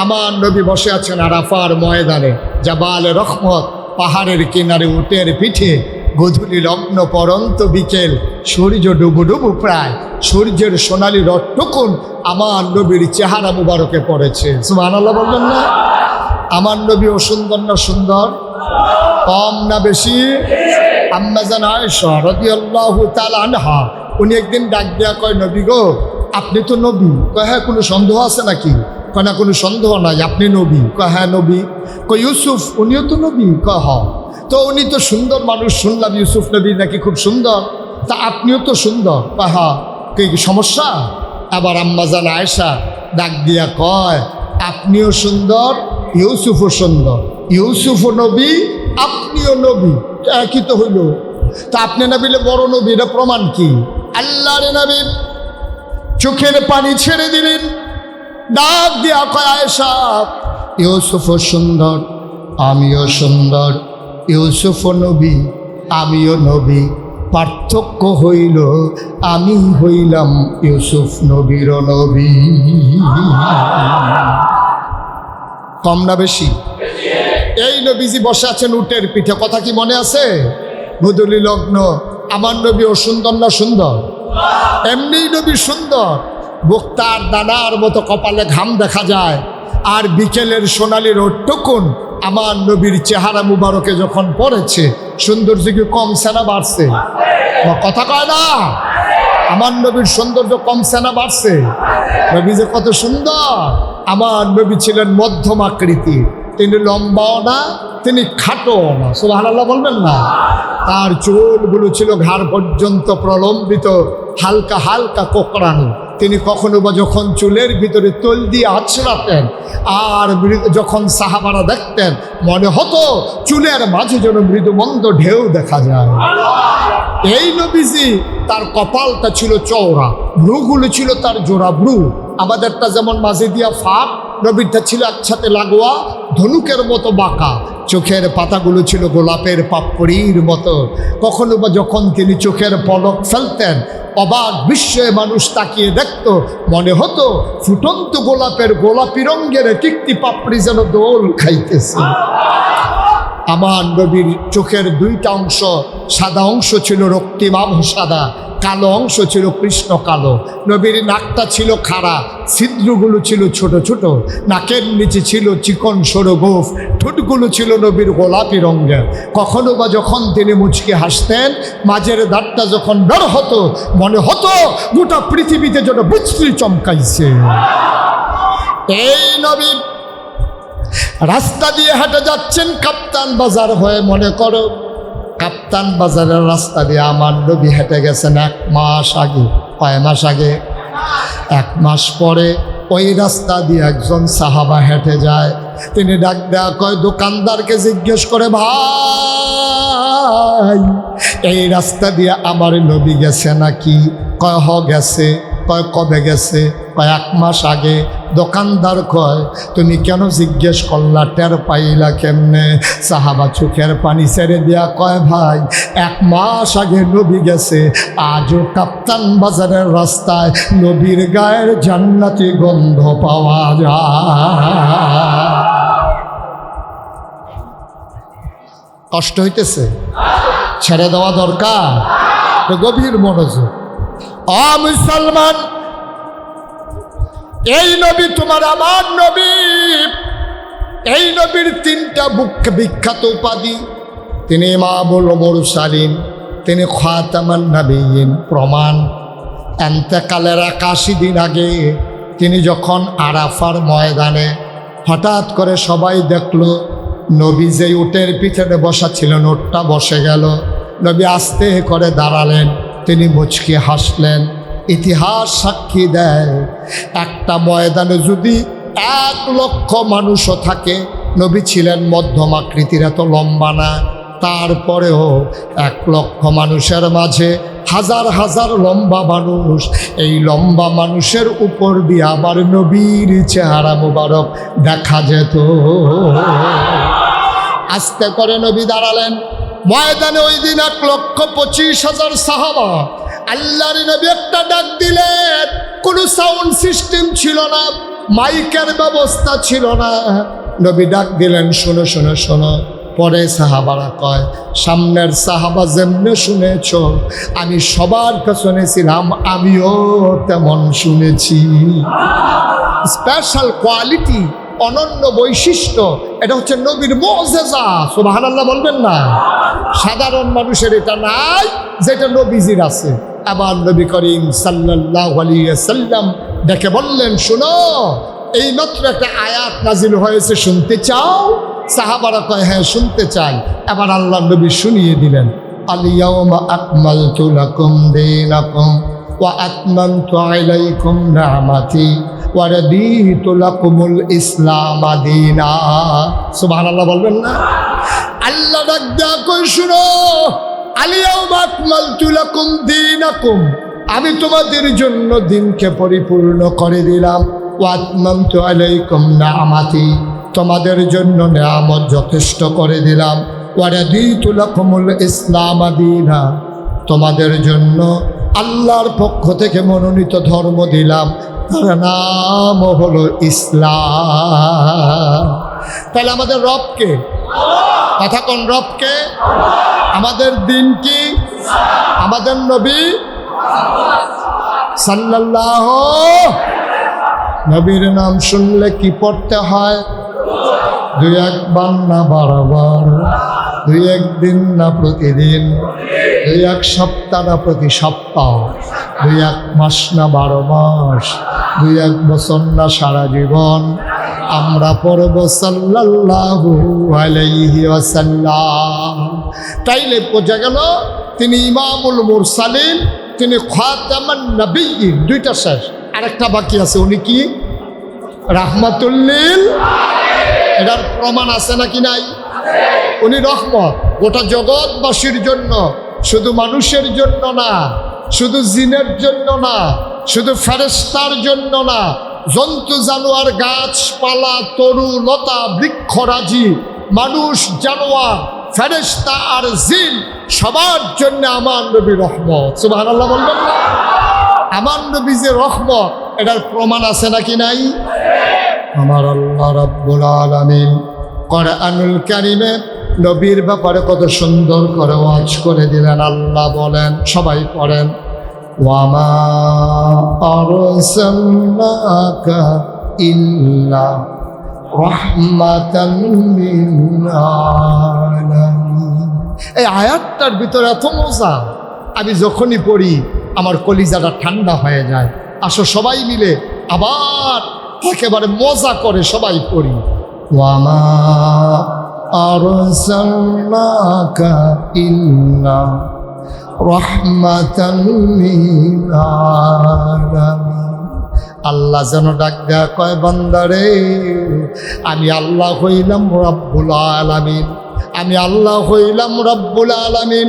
আমার নবী বসে আছেন আরাফার ময়দানে, জাবালে রহমত, পাহাড়ের কিনারে উটের পিঠে, গধূলি লগ্ন পরন্ত বিকেল, সূর্য ডুবু ডুবু প্রায়, সূর্যের সোনালি রটটুকুন আমার নবীর চেহারা মুবারকে পড়েছে। সুবহানাল্লাহ বলবেন না? আমার নবীও সুন্দর না সুন্দর? কম না বেশি? আম্মা জান আয়েশা রাদিয়াল্লাহু তাআলা আনহা উনি একদিন ডাক দেয়া কয়, নবী গো, আপনি তো নবী। কয়, হ্যাঁ, কোনো সন্দেহ আছে নাকি? কয়, না, কোনো সন্দেহ নাই, আপনি নবী। কয়, হ্যাঁ নবী। কয়, ইউসুফ উনিও তো নবী? কয়, হ্যাঁ। তো উনি তো সুন্দর মানুষ, শুনলাম ইউসুফ নবী নাকি খুব সুন্দর, তা আপনিও তো সুন্দর। কয়, হ্যাঁ। কি সমস্যা? আবার আম্মা জান আয়েশা ডাক দিয়া কয়, আপনিও সুন্দর, ইউসুফও সুন্দর, ইউসুফও নবী, আপনিও নবী, একই তো হইল। তা আপনি না বলে বড় নবী, এটা প্রমাণ কি? আল্লাহর নবী চোখের পানি ছেড়ে দিলেন, ডাক দিয়া কয়, আয়েশা, ইউসুফও সুন্দর, আমিও সুন্দর, ইউসুফও নবী, আমিও নবী, পার্থক্য হইল আমি হইলাম ইউসুফ নবীর নবী। কম না বেশি? এই নবীজি বসে আছেন উটের পিঠে, কথা কি মনে আছে? গুদুলি লগ্ন, আমার নবীও সুন্দর না সুন্দর? এমনি নবী সুন্দর, বক্তার দানার মতো কপালে ঘাম দেখা যায়, আর বিকেলের সোনালি রোদটুকুন আমার নবীর চেহারা মুবারকে যখন পড়েছে, সৌন্দর্য কি কমছে না বাড়ছে? কথা কয় না? আমার নবীর সৌন্দর্য কমছে না বাড়ছে? নবী যে কত সুন্দর! আমার নবী ছিলেন মধ্যম আকৃতির, তিনি লম্বাও না, তিনি খাটোও না। সুবহানাল্লাহ বলবেন না? তার চুলগুলো ছিল ঘাড় পর্যন্ত প্রলম্বিত, হালকা হালকা কোকড়ানো। তিনি কখনো বা যখন চুলের ভিতরে তৈল দিয়ে আছড়াতেন, আর যখন সাহাবারা দেখতেন, মনে হতো চুলের মাঝে যেন মৃদুমন্দ ঢেউ দেখা যায়। এই নবীজি, তার কপালটা ছিল চওড়া, ভ্রুগুলো ছিল তার জোড়া ভ্রু। আমাদেরটা যেমন মাঝে দিয়া ফাঁক, নবীরটা ছিল একসাথে লাগোয়া, ধনুকের মতো বাঁকা। চোখের পাতাগুলো ছিল গোলাপের পাপড়ির মতো। কখনো বা যখন তিনি চোখের পলক ফেলতেন, অবাক বিশ্বে মানুষ তাকিয়ে দেখত, মনে হতো ফুটন্ত গোলাপের গোলাপি রঙের একটি পাপড়ি যেন দোল খাইতেছে। আমার নবীর চোখের দুইটা অংশ, সাদা অংশ ছিল রক্তিমাভ সাদা, কালো অংশ ছিল কৃষ্ণ কালো। নবীর নাকটা ছিল খাড়া, ছিদ্রগুলো ছিল ছোট ছোট, নাকের নিচে ছিল চিকন সরু গোঁফ, ঠোঁটগুলো ছিল নবীর গোলাপি রঙের। কখনো বা যখন তিনি মুচকি হাসতেন, মাঝের দাঁতটা যখন বের হতো, মনে হতো গোটা পৃথিবীতে যেন বিজলি চমকাইছে। এই নবী রাস্তা দিয়ে হেঁটে যাচ্ছেন কাপ্তান বাজার হয়ে, মনে করো কাপ্তান বাজারের রাস্তা দিয়ে আমার নবী হেঁটে গেছেন 1 মাস আগে। কয় মাস আগে? 1 মাস পরে ওই রাস্তা দিয়ে একজন সাহাবা হেঁটে যায়। তিনি ডাক দেয়া কয়, দোকানদারকে জিজ্ঞেস করে, ভাই এই রাস্তা দিয়ে আমার নবী গেছে নাকি? কয়, হ গেছে। কয়, কবে গেছে? কয়, 1 মাস আগে। দোকানদার কয়, তুমি কেন জিজ্ঞেস করলা, টের পাইলা কেমনে? সাহাবা চোখের পানি ছেড়ে দিয়া কয়, ভাই 1 মাস আগে নবী গেছে, আজও কাপ্তান বাজারের রাস্তায় নবীর গায়ের জান্নাতি গন্ধ পাওয়া যায়। কষ্ট হইতেছে? ছেড়ে দেওয়া দরকার। গভীর মনোযোগ। মুসলমান, এই নবী তোমার আমার নবী। এই নবীর 3টা বিখ্যাত উপাধি। তিনি ইমামুল মুরসালিন, তিনি খাতামান নবিয়্যিন। প্রমাণ, এন্তেকালের 81 দিন আগে তিনি যখন আরাফার ময়দানে, হঠাৎ করে সবাই দেখল নবী যে উটের পিছনে বসা ছিলেন, উটটা বসে গেল। নবী আস্তে করে দাঁড়ালেন, তিনি মুচকি হাসলেন। ইতিহাস সাক্ষী দেয়, একটা ময়দানে যদি 1 লক্ষ মানুষও থাকে, নবী ছিলেন মধ্যম আকৃতির, এত লম্বা না, তারপরেও 1 লক্ষ মানুষের মাঝে হাজার হাজার লম্বা মানুষ। এই লম্বা মানুষের উপর দিয়ে আবার নবীর চেহারা মুবারক দেখা যেত। আস্তে করে নবী দাঁড়ালেন ময়দানে। ওই দিন 1,25,000 সাহাবা। আল্লাহর নবী একটা ডাক দিলেন, কোনো সাউন্ড সিস্টেম ছিল না, মাইকের ব্যবস্থা ছিল না। নবী ডাক দিলেন, শোনো শোনো শোনো। পরে সাহাবারা কয়, সামনের সাহাবা যেমনে শুনেছ, আমি সবার কাছে শুনেছিলাম, আমিও তেমন শুনেছি। স্পেশাল কোয়ালিটি, অনন্য বৈশিষ্ট্য এটা হচ্ছে নবীর মুআজিজা। সুবহানাল্লাহ বলবেন না? সাধারণ মানুষের এটা নাই যেটা নবীজির আছে। আবার নবী করিম সাল্লাল্লাহু আলাইহি ওয়াসাল্লাম ডেকে বললেন, শোনো, এইমাত্র একটা আয়াত নাজিল হয়েছে, শুনতে চাও? সাহাবারা কয়, হ্যাঁ শুনতে চাই। এবার আল্লাহ নবী শুনিয়ে দিলেন, আল ইয়াউমা আকমালতু লাকুম দীনাকুম ওয়া আতমামতু আলাইকুম নি'মাতি ওয়া রাদিতু লাকুমুল ইসলাম দীনা। সুবহানাল্লাহ বলবেন না? আল্লাহ ডাক দেয়া কই, শুনো, আল ইয়াউমা আকমালতু লাকুম দীনাকুম, আমি তোমাদের জন্য দিনকে পরিপূর্ণ করে দিলাম। ওয়া আতমামতু আলাইকুম নি'মাতি, তোমাদের জন্য নিয়ামত যথেষ্ট করে দিলাম। ওয়া রাদিতু লাকুমুল ইসলাম দীনা, তোমাদের জন্য আল্লাহর পক্ষ থেকে মনোনীত ধর্ম দিলাম, তার নাম হলো ইসলাম। তাহলে আমাদের রবকে, কথা কোন রবকে? আমাদের দিন কি? আমাদের নবী সাল্লাল্লাহু, নবীর নাম শুনলে কি পড়তে হয়? দুই একবার না বারবার, দুই একদিন না প্রতিদিন, দুই এক সপ্তাহ না প্রতি সপ্তাহ, দুই এক মাস না 12 মাস, দুই এক বছর না সারা জীবন আমরা পড়ব সাল্লাল্লাহু আলাইহি ওয়াসাল্লাম। তাইলে বোঝা গেল তিনি ইমামুল মুরসালিন, তিনি খাতামান নবিয়্যিন। দুইটা শেষ, আরেকটা বাকি আছে। উনি কি? রাহমাতুল লিল। এটার প্রমাণ আছে নাকি নাই? উনি রহমত গোটা জগৎবাসীর জন্য, শুধু মানুষের জন্য না, শুধু জিনের জন্য না, শুধু ফেরেশতার জন্য না, জন্তু জানোয়ার, গাছপালা, তরু লতা, বৃক্ষরাজি, মানুষ, জানোয়ার, ফেরেশতা আর জিন সবার জন্য আমার নবী রহমত। সুবহানাল্লাহ বলবেন না? আমার নবী যে রহমত, এটার প্রমাণ আছে নাকি নাই? আমার আল্লাহ রাব্বুল আলামিন কোরআনুল কারীমে নবীর ব্যাপারে কত সুন্দর করে ওয়াজ করে দিলেন। আল্লাহ বলেন, সবাই পড়েন, ওয়ামা আরসালনাকা ইল্লা রাহমাতান লিল আলামিন। এই আয়াতটার ভিতরে এত মজা, আমি যখনই পড়ি আমার কলিজাটা ঠান্ডা হয়ে যায়। আসো সবাই মিলে আবার একেবারে মজা করে সবাই পড়ি, ওয়ামা আরসালনাকা ইল্লা রাহমাতান লিল আলামিন। আল্লাহ যেন ডাক দেয়া কয়, বান্দারে, আমি আল্লাহ হইলাম রব্বুল আলামিন, আমি আল্লাহ হইলাম রব্বুল আলামিন।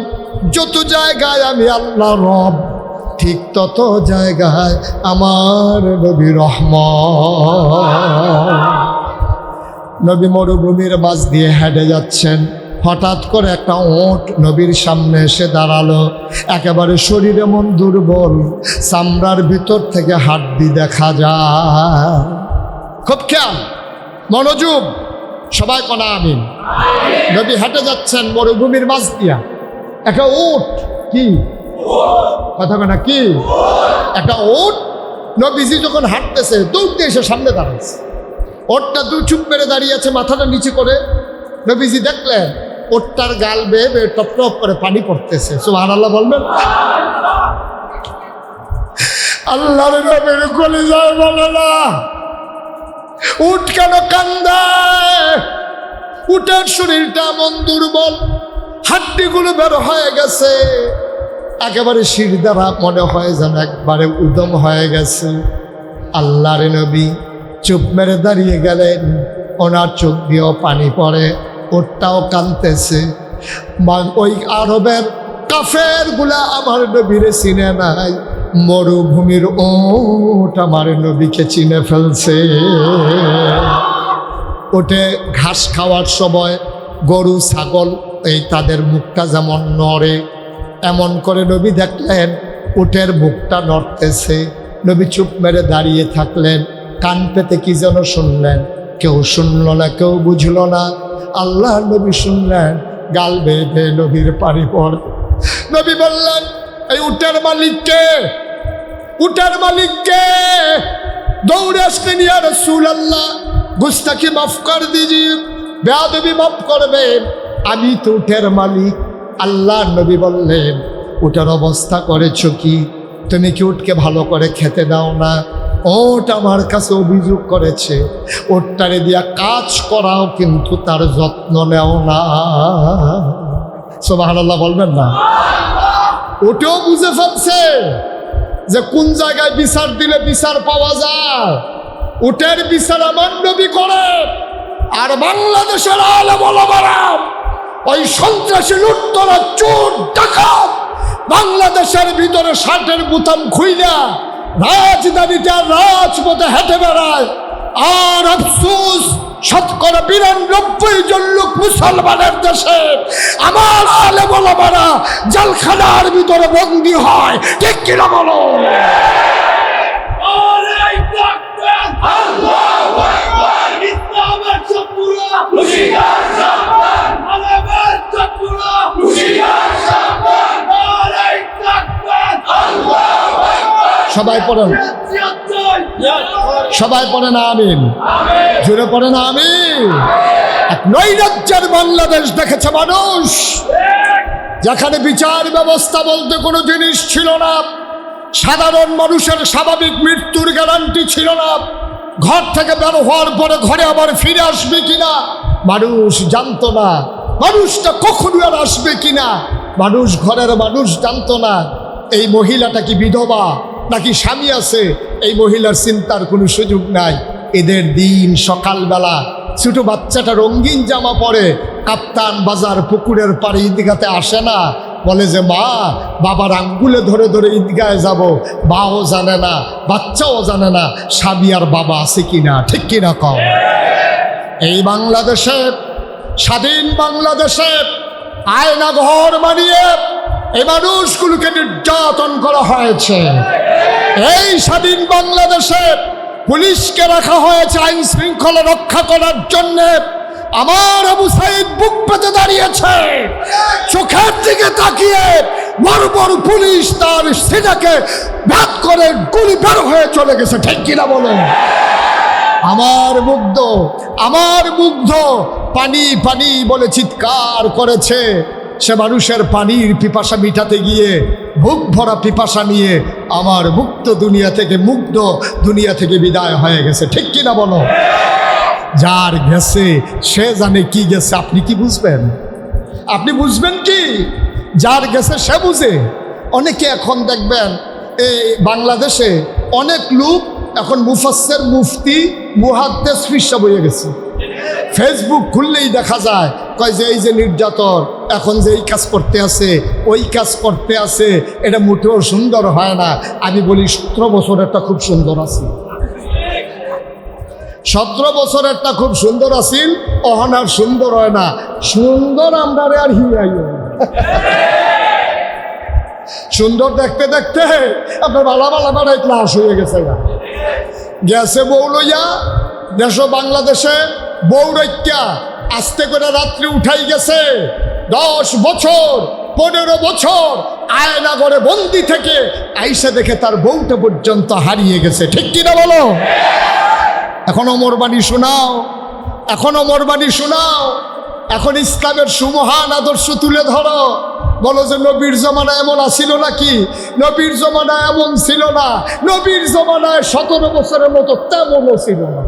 যত জায়গায় আমি আল্লাহ রব, ঠিক তত জায়গায় আমার নবী রহমত। নবী মরুভূমির মাঝ দিয়ে হেঁটে যাচ্ছেন, হঠাৎ করে একটা ওট নবীর সামনে এসে দাঁড়ালো। একেবারে শরীরে মন দুর্বল, চামড়ার ভিতর থেকে হাড্ডি দেখা যায়। খুব খেয়াল, মনোযোগ, সবাই কোনা আমিন। নবী হেঁটে যাচ্ছেন মরুভূমির মাঝ দিয়া, একটা ওট, কি কথা কোনা, কি একটা ওট। নবীজি যখন হাঁটতেছে, দৌড়তে এসে সামনে দাঁড়াচ্ছে। ওটটা দু চুপ মেরে দাঁড়িয়ে আছে, মাথাটা নিচে করে। নবীজি দেখলেন ওটটার গাল বেয়ে বেয়ে টপ টপ করে পানি পড়তেছে। সুবহানাল্লাহ বলবেন? আল্লাহর নবীর কলিজায় বলে না, উট কেন কান্দায়? উটের শরীরটা এমন দুর্বল, হাড্ডিগুলো বের হয়ে গেছে, একেবারে শির দ্বারা মনে হয় যেন একবারে উদম হয়ে গেছে। আল্লাহর নবী চুপ মেরে দাঁড়িয়ে গেলেন, ওনার চোখ দিয়েও পানি পড়ে, ওটাও কাঁদতেছে। ওই আরবের কাফের গুলা আমার নবীরে চিনে নাই, মরুভূমির ওট আমার নবীকে চিনে ফেলছে। ওটে ঘাস খাওয়ার সময় গরু ছাগল এই তাদের মুখটা যেমন নড়ে, এমন করে নবী দেখলেন উটের মুখটা নড়তেছে। নবী চুপ মেরে দাঁড়িয়ে থাকলেন, কান পেতে কি যেন শুনলেন, কেউ শুনল না, কেউ বুঝল না। আল্লাহ নবী শুনলেন, গাল বেয়ে বেয়ে নবীর পানি পড়। নবী বললেন, এই উটের মালিককে, উটের মালিককে? দৌড়ে আসলেন, ইয়া রাসূলুল্লাহ, গুস্তাখি মাফ কর দিজিয়ে, বেয়াদবি মাফ করবেন, আমি তো উটের মালিক। আল্লাহ নবী বললেন, উটের অবস্থা করেছো কি? তুমি কি উটকে ভালো করে খেতে দাও না? ওট আমার কাছে অভিযোগ করেছে, ওটটারে দিয়া কাজ করাও কিন্তু তার যত্ন নেও না। সুবহানাল্লাহ বলবেন না? ওটাও বুঝে ফেলছে যে কোন জায়গায় বিচার দিলে বিচার পাওয়া যায়। উটের বিচার আমার নবী করে। আর বাংলাদেশের আলেম ওলামারা ওই সন্ত্রাসী লুটতরা চোর ডাকাত বাংলাদেশের ভিতরে শার্টের বোতাম খুইলা রাজধানীতে আর রাজপথে হেঁটে বেড়ায়। আর আফসোস, ৯২ জন লোক মুসলমানের দেশে আমার আলেম ওলামারা জেলখানার ভিতরে বন্দী হয়। ঠিক কিনা বলো? সবাই পড়েন, সবাই পড়েন আমিন, জোরে পড়েন আমিন। এক নৈরাজ্যের বাংলাদেশ দেখেছে মানুষ, যেখানে বিচার ব্যবস্থা বলতে কোনো জিনিস ছিল না। সাধারণ মানুষের স্বাভাবিক মৃত্যুর গ্যারান্টি ছিল না। ঘর থেকে বের হওয়ার পরে ঘরে আবার ফিরে আসবে কিনা মানুষ জানতো না। মানুষটা কখন আর আসবে কিনা মানুষ, ঘরের মানুষ জানতো না। এই মহিলাটা কি বিধবা নাকি স্বামী আছে, এই মহিলার চিন্তার কোনো সুযোগ নাই। এদের দিন সকালবেলা ছোট বাচ্চাটা রঙিন জামা পরে কাপ্তান বাজার পুকুরের পাড়ে ঈদগাতে আসে না, বলে যে মা বাবার আঙ্গুলে ধরে ধরে ঈদগায় যাব। মাও জানে না, বাচ্চাও জানে না স্বামী আর বাবা আছে কিনা। ঠিক কিনা কম? এই বাংলাদেশে, স্বাধীন বাংলাদেশে আয়না ঘর বানিয়ে এই মানুষগুলোকে নির্যাতন করা হয়েছে। এই স্বাধীন বাংলাদেশে পুলিশকে রাখা হয়েছে আইন শৃঙ্খলা রক্ষা করার জন্য। আমার আবু সাইদ বুক পেতে দাঁড়িয়েছে, চোখের দিকে তাকিয়ে বড় বড় পুলিশ তার সিনাকে ভেদ করে গুলি বের হয়ে চলে গেছে। ঠিক কিনা বলেন? আমার মুগ্ধ পানি পানি বলে চিৎকার করেছে। সে মানুষের পানির পিপাসা মিটাতে গিয়ে বুক ভরা পিপাসা নিয়ে আমার মুগ্ধ দুনিয়া থেকে বিদায় হয়ে গেছে। ঠিক কিনা বলো? যার গেছে সে জানে কি গেছে, আপনি কি বুঝবেন? আপনি বুঝবেন কি? যার গেছে সে বুঝে। অনেকে এখন দেখবেন এই বাংলাদেশে অনেক লোক এখন মুফাসসির, মুফতি, মুহাদ্দিস ফিরসা বইয়ে গেছে। ফেসবুক খুললেই দেখা যায় কয় যে এই যে নির্যাতন, এখন যে এই কাজ করতে আছে ওই কাজ করতে আছে, এটা মোটেও সুন্দর হয় না। আমি বলি ১৭ বছরেরটা খুব সুন্দর আছে, ১৭ বছরেরটা খুব সুন্দর আছিল, অহন আর সুন্দর হয় না। সুন্দর আমরা আর হিয়াইও সুন্দর দেখতে দেখতে আপনার বালা বাড়াই ক্লাস হয়ে গেছে। গেছে বউ লইয়া দেশ বাংলাদেশে বউ রক্ষা আস্তে করে রাত্রি উঠাই গেছে। ১০ বছর ১৫ বছর আয়না ঘরে বন্দি থেকে আইসা দেখে তার বউটা পর্যন্ত হারিয়ে গেছে। ঠিক কিনা বলো? এখন ওমর বাণী শোনাও, এখন ওমর বাণী শোনাও, এখন ইসলামের সুমহান আদর্শ তুলে ধরো। বলো যে নবীর জমানায় এমন আসিল নাকি? নবীর জমানায় এমন ছিল না। নবীর জমানায় ১৭ বছরের মতো তেমনও ছিল না।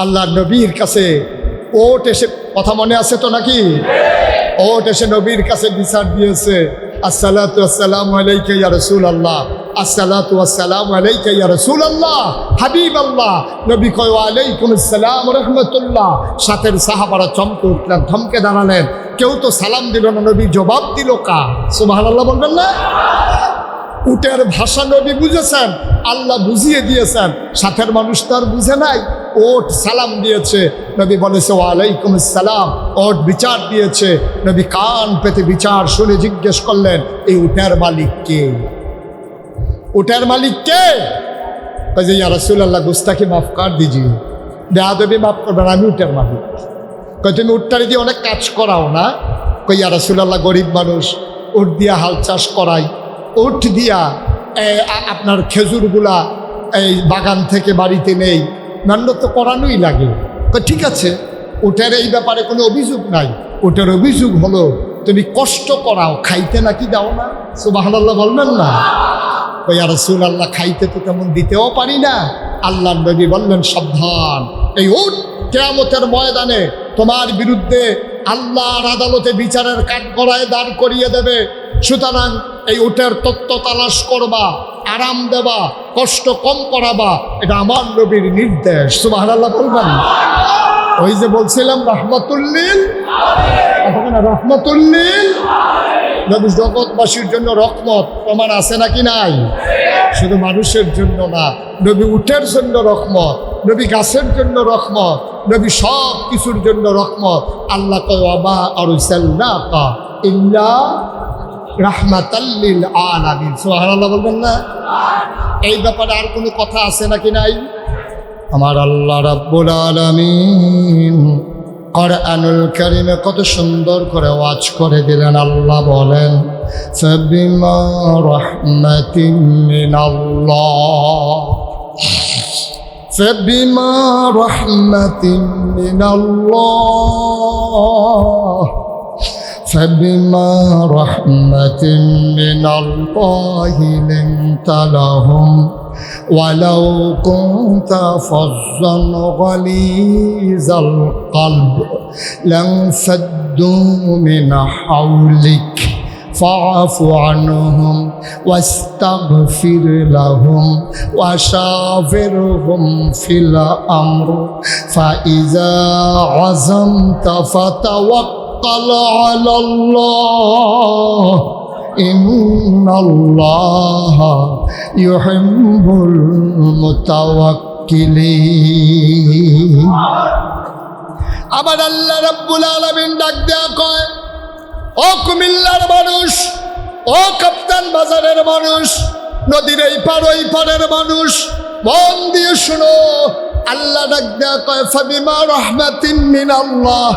আল্লাহ নবীর কাছে ওট এসে, কথা মনে আছে তো নাকি? ওট এসে নবীর কাছে বিচার দিয়েছে, আসসালাতু আসসালামু আলাইকা ইয়া রাসূলুল্লাহ, আসসালাতু আসসালামু আলাইকা ইয়া রাসূলুল্লাহ, হাবিবাল্লাহ। নবী কয় ওয়া আলাইকুমুস সালাম ওয়া রাহমাতুল্লাহ। সাথের সাহাবারা চমকে উঠলেন, থমকে দাঁড়ালেন। কেউ তো সালাম দিল না, নবী জবাব দিল কা? সুবহানাল্লাহ বলবেন না? উটের ভাষা নবী বুঝেছেন, আল্লাহ বুঝিয়ে দিয়েছেন, সাথের মানুষ তো আর বুঝে নাই। ওট সালাম দিয়েছে, নবী বলেছে ওয়ালাইকুম আসসালাম। ওট বিচার দিয়েছে, নবী কান পেতে বিচার শুনে জিজ্ঞেস করলেন, এই উটের মালিক কে? উটের মালিক কে? যে ইয়া রাসূলুল্লাহ গুস্তাখি মাফ কর দিজিয়ে, বেয়াদবি মাফ করবেন, আমি উটের মালিক। কই তুমি উটটারে দিয়ে অনেক কাজ করাও না? কই ইয়া রাসূলুল্লাহ গরিব মানুষ, উট দিয়া হাল চাষ করাই, উট দিয়া আপনার খেজুরগুলা এই বাগান থেকে বাড়িতে নেই, মেহনত তো করানোই লাগে। তো ঠিক আছে, ওটার এই ব্যাপারে কোনো অভিযোগ নাই। ওটার অভিযোগ হলো তুমি কষ্ট করাও, খাইতে নাকি দাও না। সুবহানাল্লাহ বলবেন না? ওই আর রাসূলুল্লাহ, খাইতে তো তেমন দিতেও পারি না। আল্লাহর নবী বললেন, সাবধান, এই উট কিয়ামতের ময়দানে তোমার বিরুদ্ধে আল্লাহর আদালতে বিচারের কাঠগড়ায় দাঁড় করিয়ে দেবে। সুতরাং এই উটের তত্ত্ব তালাশ করবা, আরাম দেবা, কষ্ট কম করাবা, এটা আমার নবীর নির্দেশ। সুবহানাল্লাহ বলবেন? ওই যে বলছিলাম রহমাতুল্লিল, রহমাতুল্লিল নবী জগৎবাসীর জন্য রহমত। প্রমাণ আছে নাকি নাই? শুধু মানুষের জন্য না, নবী উটের জন্য রহমত, নবী গাছের জন্য রহমত, নবী সব কিছুর জন্য রহমত। আল্লাহ কয় ওয়ামা আরসালনাকা ইল্লা রাহমাতাল লিল আলামিন। সুবহানাল্লাহ বলবেন না? এই ব্যাপারে আর কোনো কথা আছে নাকি নাই? আমার আল্লাহ রাব্বুল আলামিন কোরআনুল কারীমে কত সুন্দর করে ওয়াজ করে দিলেন। আল্লাহ বলেন, ফাবিমা রাহমাতিন মিনাল্লাহ, ফাবিমা রাহমাতিন মিনাল্লাহ, ফাবিমা রাহমাতিন মিনাল্লাহি লিনতা লাহুম ওয়ালাউ কুনতা ফাজ্জান গালিযাল কলব লানফাদ্দু মিন হাওলিক ফাআফু আনহুম ওয়াস্তাগফির লাহুম ওয়াশাবিরহুম ফিল আমর ফাইযা আযামতা ফাতাওয়াক্কাল আলাল্লাহ ইন্নাল্লাহা ইউহিব্বুল মুতাওয়াক্কিলিন। আবার আল্লাহ রাব্বুল আলামিন ডাক দেয়া কয়, ও কুমিল্লার মানুষ, ও কাপ্তান বাজারের মানুষ, নদীর এই পার ওই পারের মানুষ, মন দিয়ে শুনো। আল্লাহ ডাক দেয়া কয়, ফাবিমা রাহমাতিন মিনাল্লাহ,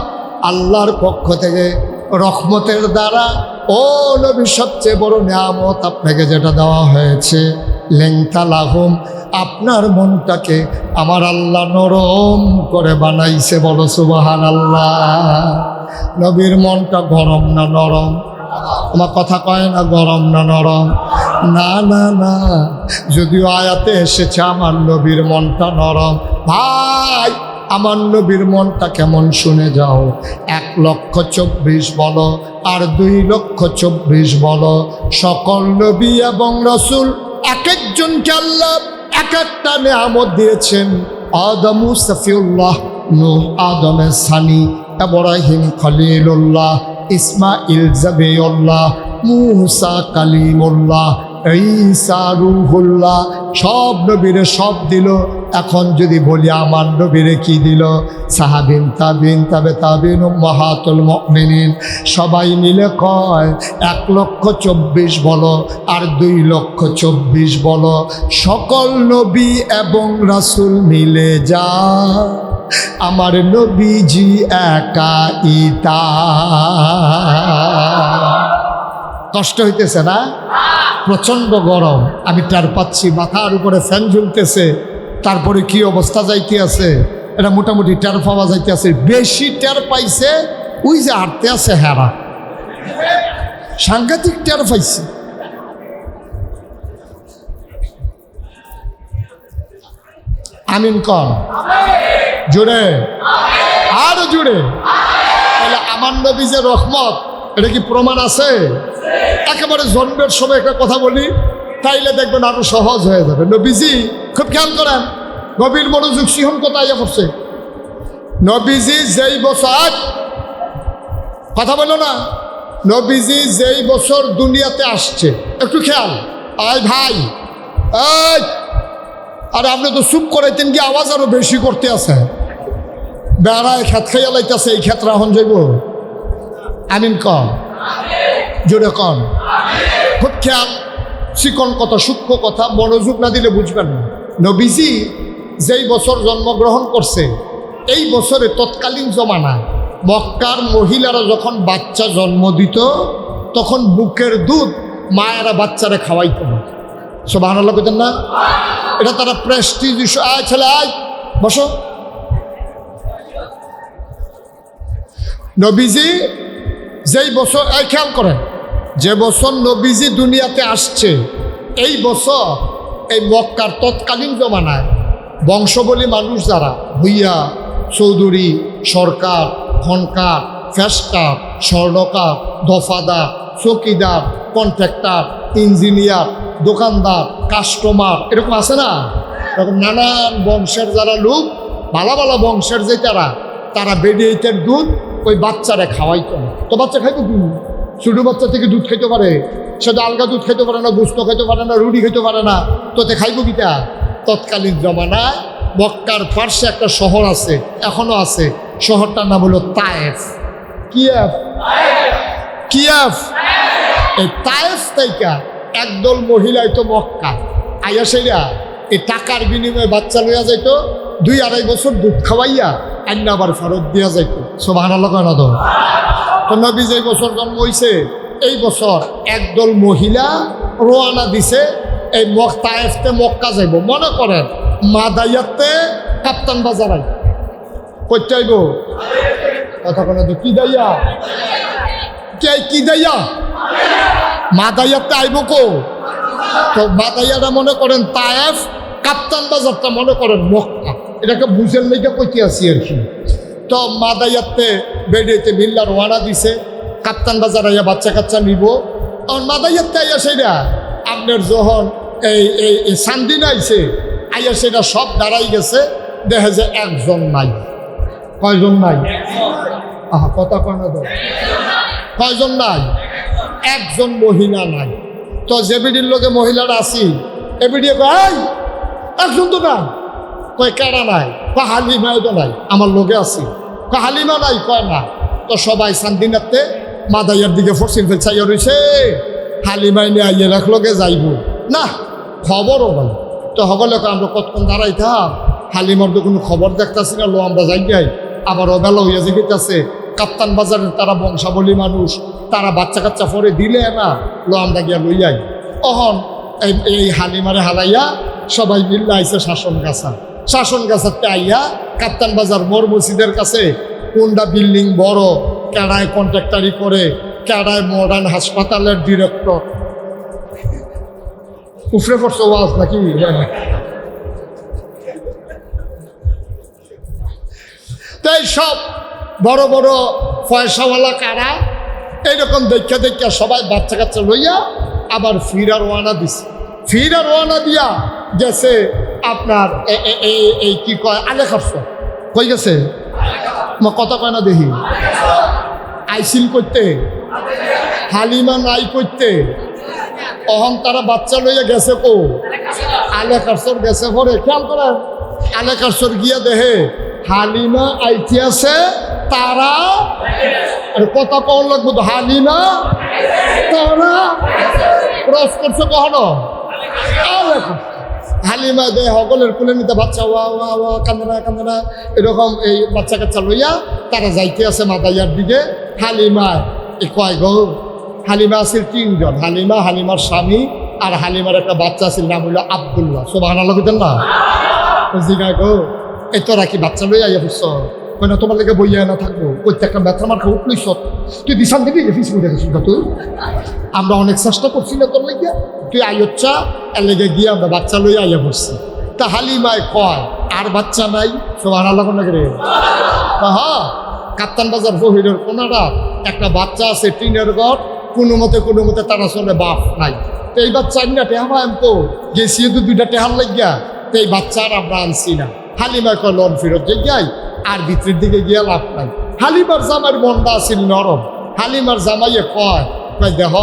আল্লাহর পক্ষ থেকে রহমতের দ্বারা ও নবী সবচেয়ে বড় নিয়ামত আপনাকে যেটা দেওয়া হয়েছে, লিনতা লাহুম, আপনার মনটাকে আমার আল্লাহ নরম করে বানাইছে। বলো সুবহানাল্লাহ। নবীর মনটা গরম না নরম? আমার কথা কয় না গরম না নরম? না না না, যদিও আয়াতে এসেছে আমার নবীর মনটা নরম। ভাই, আমার নবীর মনটা কেমন শুনে যাও। 1,24,000 বলো আর 2,24,000 বলো, সকল নবী এবং রাসূল এক একজনকে আল্লাহ এক একটা নেয়ামত দিয়েছেন। আদম সফিউল্লাহ, নূহ আদমের সানি, ইব্রাহিম খলিলুল্লাহ, ইসমাইল জাবিউল্লাহ, মুসা কালিমুল্লাহ, ঈসা রূহুল্লাহ, সব নবীরে সব দিল। এখন যদি বলি আমার নবীরে কি দিল, সাহাবিন তাবিন তাবে তাবিন উম্মাহাতুল মুমিনিন সবাই মিলে কয় 1,24,000 বলো আর 2,24,000 বলো, সকল নবী এবং রাসূল মিলে যা আমার নবীজি একা ইতা। কষ্ট হইতেছে না? প্রচণ্ড গরম, আমি টের পাচ্ছি, মাথার উপরে ফ্যান ঝুলতেছে, তারপরে কি অবস্থা যাইতে আছে এটা মোটামুটি টের পাওয়া যাইতে আছে। বেশি টের পাইছে ওই যে হাঁটতে আছে হেরা, সাংঘাতিক টের পাইছে। আমিন কর জোরে, আরো জোরে। তাহলে আমার নবী যে রহমত, এটা কি প্রমাণ আছে? একেবারে জন্মের সময় একটা কথা বলি, তাইলে দেখবেন আরো সহজ হয়ে যাবে। নবীজি খুব খেয়াল করেন, গভীর মনোযোগ সিংহন কোথায় পড়ছে। নবীজি যেই বছর, কথা বলো না, নবীজি যেই বছর দুনিয়াতে আসছে, একটু খেয়াল। আয় ভাই, এই আর আপনি তো চুপ করাইতেন, কি আওয়াজ আরো বেশি করতে আছে। বেড়ায় খেত খাইয়া লাইতেছে, এই ক্ষেত্রে এখন যাইব। আমিন কন জোরে কন। খুব খেয়াল, চিকন কথা, সূক্ষ্ম কথা, মনোযোগ না দিলে বুঝবেন না। নবীজি যেই বছর জন্মগ্রহণ করছে, এই বছরে তৎকালীন জমানা মক্কার মহিলারা যখন বাচ্চা জন্ম দিত, তখন বুকের দুধ মায়েরা বাচ্চারা খাওয়াইত না। সুবহানাল্লাহ বলেন না? এটা তারা প্রেস্টিজ। আয় ছেলে আয়, বসো। নবীজি যেই বছর খেয়াল করেন, যে বছর নবীজি দুনিয়াতে আসছে এই বছর এই মক্কার তৎকালীন জমানায় বংশবলী মানুষ যারা ভুইয়া, চৌধুরী, সরকার, খনকার, ফেসকার, স্বর্ণকার, দফাদার, চৌকিদার, কন্ট্রাক্টর, ইঞ্জিনিয়ার, দোকানদার, কাস্টমার, এরকম আছে না? এরকম নানান বংশের যারা লোক, ভালো ভালো বংশের যে তারা বেডিয়েটের দুধ ওই বাচ্চারা খাওয়াইতো না। তো বাচ্চা খাইতো কি? ছোটো বাচ্চা থেকে দুধ খাইতে পারে, সেটা আলগা দুধ খাইতে পারে না, গোস্ত খাইতে পারে না, রুটি খাইতে পারে না, তোতে খাইব কিটা? তৎকালীন জমানায় মক্কার পার্শ্বে একটা শহর আছে, এখনো আছে, শহরটার নাম হলো তায়েফ। কিয়েফ, কিয়েফ। এই তায়েফ থেকে একদল মহিলাই তো মক্কা আইয়া সেরা এই টাকার বিনিময়ে বাচ্চা লইয়া যাইতো, 2-2.5 বছর দুধ খাওয়াইয়া আইনা আবার ফেরত দিয়া যাইতো। সুবহানাল্লাহ কয় না তো? তো নবী যে বছর জন্ম হইছে এই বছর একদল মহিলা রওনা দিছে এই তায়েফতে মক্কা যাইব। মনে করেন মাদাইয়াতে কাপ্তান বাজার আই করতে আইব, কথা কোনো তো কি দাইয়া কি দাইয়া মাদাইয়াতে আইব কো? তো মাদাইয়াটা মনে করেন তায়েফ, কাপ্তান বাজারটা মনে করেন মক্কা। এটাকে বুঝের লেগে কইতে আসি আর কি। তো মাদাইয়াতে বেড়িয়েতে মিল্লা রওনা দিছে, কাপ্তান বাজার আইয়া বাচ্চা কাচ্চা নিব। আর মাদাইয়াতে আইয়া সেটা আপনার যখন এই সান্দিন আইছে আইয়া সেটা সব দাঁড়াই গেছে, দেখে যে একজন নাই। কয়জন নাই? আহা কথা কয় না তো? কয়জন নাই? একজন মহিলা নাই। তো যে বিডির লোকে মহিলারা আসি এ বিডিয়ে কয় একজন তো নাই। কয় কেডা নাই? কয় হালিমাও তো নাই, আমার লোকে আছি। কয় হালিমা নাই? কয় না। তো সবাই সান্দিনাতে মাদাইয়ার দিকে ফরসিন ফেলছাইয়া রয়েছে, হালিমাই নিয়ে আইয়ে রাখলোকে যাইব না, খবরও নাই। তো সকলে আমরা কতক্ষণ দাঁড়াইতাম, হালিমার তো কোনো খবর দেখতেছি না, লো আমরা যাই যাই। আবার অবেলা হইয়া যেতেছে, কাপ্তান বাজারের তারা বংশাবলী মানুষ, তারা বাচ্চা কাচ্চা পরে দিলে না, লো আমরা গিয়া লইয়াই। অহন এই হালিমারে হালাইয়া সবাই মিল্লা আইসে শাসন গাছা। শাসন গাছাতে আইয়া কাপ্তান বাজার মোর মসজিদের কাছে কোনটা বিল্ডিং বড়, কেডায় কন্ট্রাক্টারি করে, কেডায় মডার্ন হাসপাতালের ডিরেক্টর। উফরে পড়ছে ওয়াজ নাকি? তাই সব বড় বড় পয়সাওয়ালা কারা এইরকম দেখা দেখা সবাই বাচ্চা কাচ্চা লইয়া আবার ফিরার রওনা দিছে। ফিরার রওনা দিয়া গেছে আপনার এই কি কয় আলে খারছ কই গেছে, কথা কয় না দেখি। আইসিল করতে, হালিমা নাই করতে, অহন তারা বাচ্চা লইয়া গেছে কো আলে কারসর গেছে। পরে খেয়াল করেন আলে কারসর গিয়া দেহে হালিমা আইতে আছে, তারা কথা কন লাগবো তো, হালিমা তারা ক্রস করছে কখনো। হালিমা দে সকলের কুলে নিতে বাচ্চা ওয়া ওয়া ওয়া কান্দনা কান্দনা এরকম এই বাচ্চা কাচ্চা লইয়া তারা যাইতে আছে মাদাইয়ার দিকে। হালিমা কয় গো, হালিমা আছে 3 জন, হালিমা, হালিমার স্বামী আর হালিমার একটা বাচ্চা আছে, নাম হইল আব্দুল্লাহ। সুবহানাল্লাহ কইতেন না? জিগায় গো এই তোরা কি বাচ্চা লইয়া আইয়া বুঝছ? কই না তোমার লেগে বইয়া না থাকবো, প্রত্যেকটা ব্যথা মার খাবো লইছ তুই দিশান দিবি ফিস করে গেছিস না তুই। আমরা অনেক চেষ্টা করছি না তোর লেগে, তুই আইচ্ছা এর লেগে গিয়ে আমরা বাচ্চা লইয়া আইয়া পড়ছি। তা হালিমায় কয় আর বাচ্চা নাই? সুবহানাল্লাহ কোন করে? হ্যাঁ, কাপ্তান বাজার ফহিরের কোনারা একটা বাচ্চা আছে, টিনের ঘর, কোনো মতে তারা চলে, বাপ নাই। তো এই বাচ্চা আনি না টেহা আনতো, গেছি তো 2টা টেহার লাগিয়া, তো এই বাচ্চা আর আমরা আনছি না। হালিমায় কয় লন ফেরত যে যাই, আর ভিতরের দিকে গিয়া লাভ নাই। হালিমার জামাইয়ের মনটা আছিল নরম। হালিমার জামাইয়ে কয় দেখ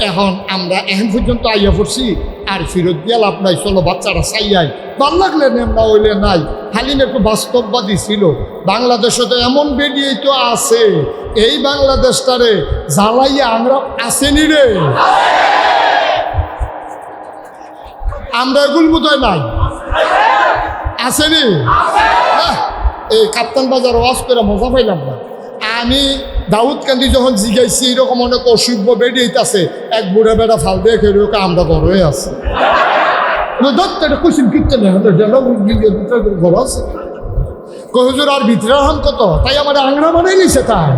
এখন আমরা এখন পর্যন্ত আইয়া পড়ছি, আর ফেরত দিয়া লাভ নাই, চলো বাচ্চারা চাইয়াই, ভাল লাগলে নেম না হইলে নাই। হালিম একটু বাস্তববাদী ছিল। বাংলাদেশে তো এমন বেরিয়েই তো আছে, এই বাংলাদেশটারে জ্বালাইয়া আমরা আসেনি রে, আমরা এগুলো বোধহয় নাই, আসেনি। এই কাপ্তান বাজার ওয়াজ করে মজা পাইলাম না। আমি দাউদ কান্দি যখন জিগাইছি এরকম অনেক অসুখ বেরিয়েছে, এক বুড়া বেড়া ফাল দিয়ে খেয়ে আমরা বড় হয়ে আছি। কুসিন কিনতে নেই ঘর আছে, হুজুর আর ভিতরে রাম কত, তাই আমার আংরা বানাই নিছে। তাই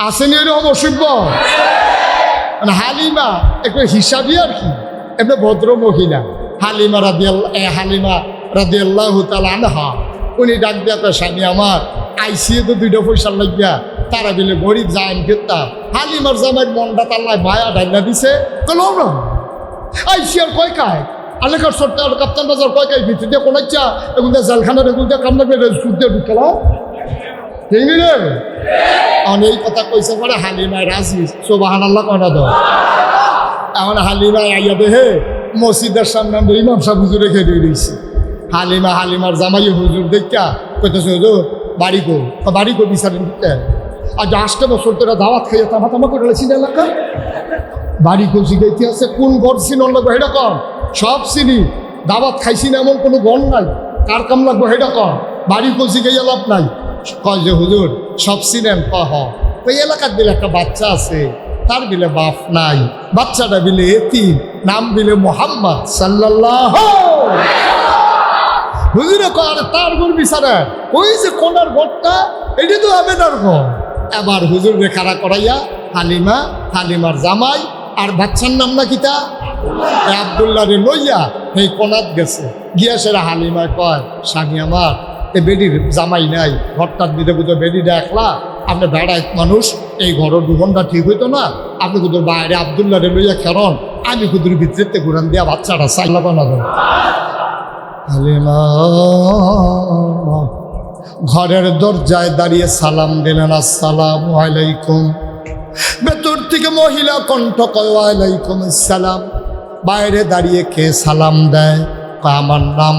আসেনি এরকম অসভ্য মানে হালিমা একটু হিসাবই আর কি, এমনি ভদ্র মহিলা হালিমা রাদিয়াল্লাহু তাআলা আনহা। উনি ডাক দিয়া কয়, স্বামী আমার আইসিয়ে তো 2টা পয়সা লাগিয়া তারা দিলে গরিব যায় ফেরতাম। হালিমার জামাই মনটা তাল্লায় মায়া ডাইলা দিছে, কলম না আইসিয়ার কয় কায় আলেকার সরকার কাপ্তান বাজার কয় কায় ভিতর দিয়ে কোন ইচ্ছা এগুলো দিয়ে জালখানার এগুলো দিয়ে কাম লাগবে সুদ দিয়ে ঢুকালাম ঠিক রে। অনেক কথা কইছে পরে হালিমায় রাজি সুবহানাল্লাহ কয়না দাও। এখন হালিমায় আইয়া দেহে মসজিদের সামনে আমরা ইমাম সাহেব হুজুরে খেয়ে দিয়েছি। হালিমার জামাই হুজুর দেখা কইতেছে, হুজুর বাড়ি গো বিচারেন দিতে আজ 8টা বছর তোরা দাওয়াত খাইয়া তামা করে রেছি এলাকা বাড়ি গো শিখাইতে আছে কোন গড় চিনন লাগবো হেটা কর, সব চিনি দাওয়াত খাইছি না এমন কোনো গণ নাই, কার কাম লাগবো হেটা কর, বাড়ি গো শিখাইয়া লাভ নাই। কয় যে হুজুর সব চিনেন, ওই এলাকার দিলে একটা বাচ্চা আছে তার বিলে বাপ নাই, বাচ্চাটা বিলে এতিম, নাম বিলে মুহাম্মদ সাল্লাল্লাহু। হুজুরে কয় তার গুণ বিচারে ওই যে কোনার ঘরটা এটি তো হবে তার ঘর। এবার হুজুর রে খাড়া করাইয়া হালিমার জামাই আর বাচ্চার নাম না কিতা আব্দুল্লাহ রে লইয়া এই কোনাত গেছে। গিয়া সেরা হালিমায় কয়, স্বামী আমার এই বেডির জামাই নাই, ঘরটার দিতে বুঝে বেডিটা একলা, আপনি বেড়ায় মানুষ, এই ঘরের দুঘন্টা ঠিক হইতো না, আপনি কুদুর বাইরে আব্দুল্লাহ রে লইয়া খেরন, আমি কুদুর ভিতরে ঘুরান দিয়া বাচ্চাটা সাইলা বানাবো। হালিমা ঘরের দরজায় দাঁড়িয়ে সালাম দিলেন, আসসালামু আলাইকুম। ভেতর থেকে মহিলা কণ্ঠ কয়, ওয়ালাইকুম আসসালাম। বাইরে দাঁড়িয়ে কে সালাম দেয়? কয় আমার নাম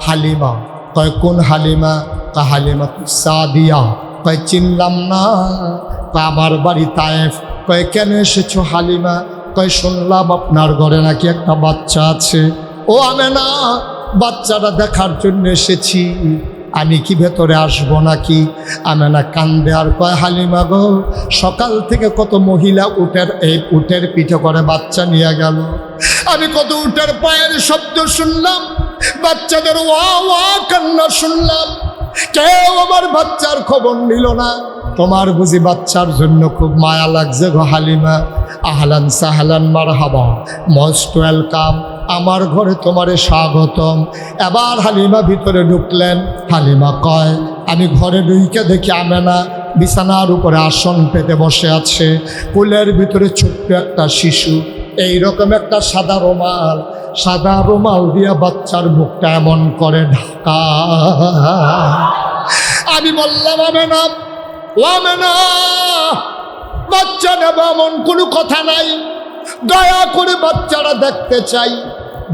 হালিমা। কয় কোন হালিমা? কয় হালিমা সাদিয়া। কয় চিনলাম না। কয় আমার বাড়ি তায়েফ। কয় কেন এসেছো হালিমা? কয় শুনলাম আপনার ঘরে নাকি একটা বাচ্চা আছে। ও আমেনা, বাচ্চাটা দেখার জন্য এসেছি, আমি কি ভেতরে আসবো নাকি? আমেনা কান্দে আর কয়, হালিমা গো, সকাল থেকে কত মহিলা উটের পিঠে করে বাচ্চা নিয়ে গেল, আমি কত উটের পায়ের শব্দ শুনলাম, বাচ্চাদের ওয়া ওয়া কান্না শুনলাম, কেউ আমার বাচ্চার খবর নিল না। তোমার বুঝি বাচ্চার জন্য খুব মায়া লাগছে গো হালিমা। আহলান সাহলান মারহাবা, মোস্ট ওয়েলকাম, আমার ঘরে তোমারে স্বাগতম। এবার হালিমা ভিতরে ঢুকলেন। হালিমা কয়, আমি ঘরে ঢুকে দেখি আমেনা বিছানার উপরে আসন পেতে বসে আছে, কোলের ভিতরে ছোট্ট একটা শিশু, এইরকম একটা সাদা রুমাল দিয়া বাচ্চার মুখটা এমন করে ঢাকা। আমি বললাম, আমেনা, ও আমেনা, বাচ্চা নেব এমন কোনো কথা নাই, দয়া করে বাচ্চারা দেখতে চাই,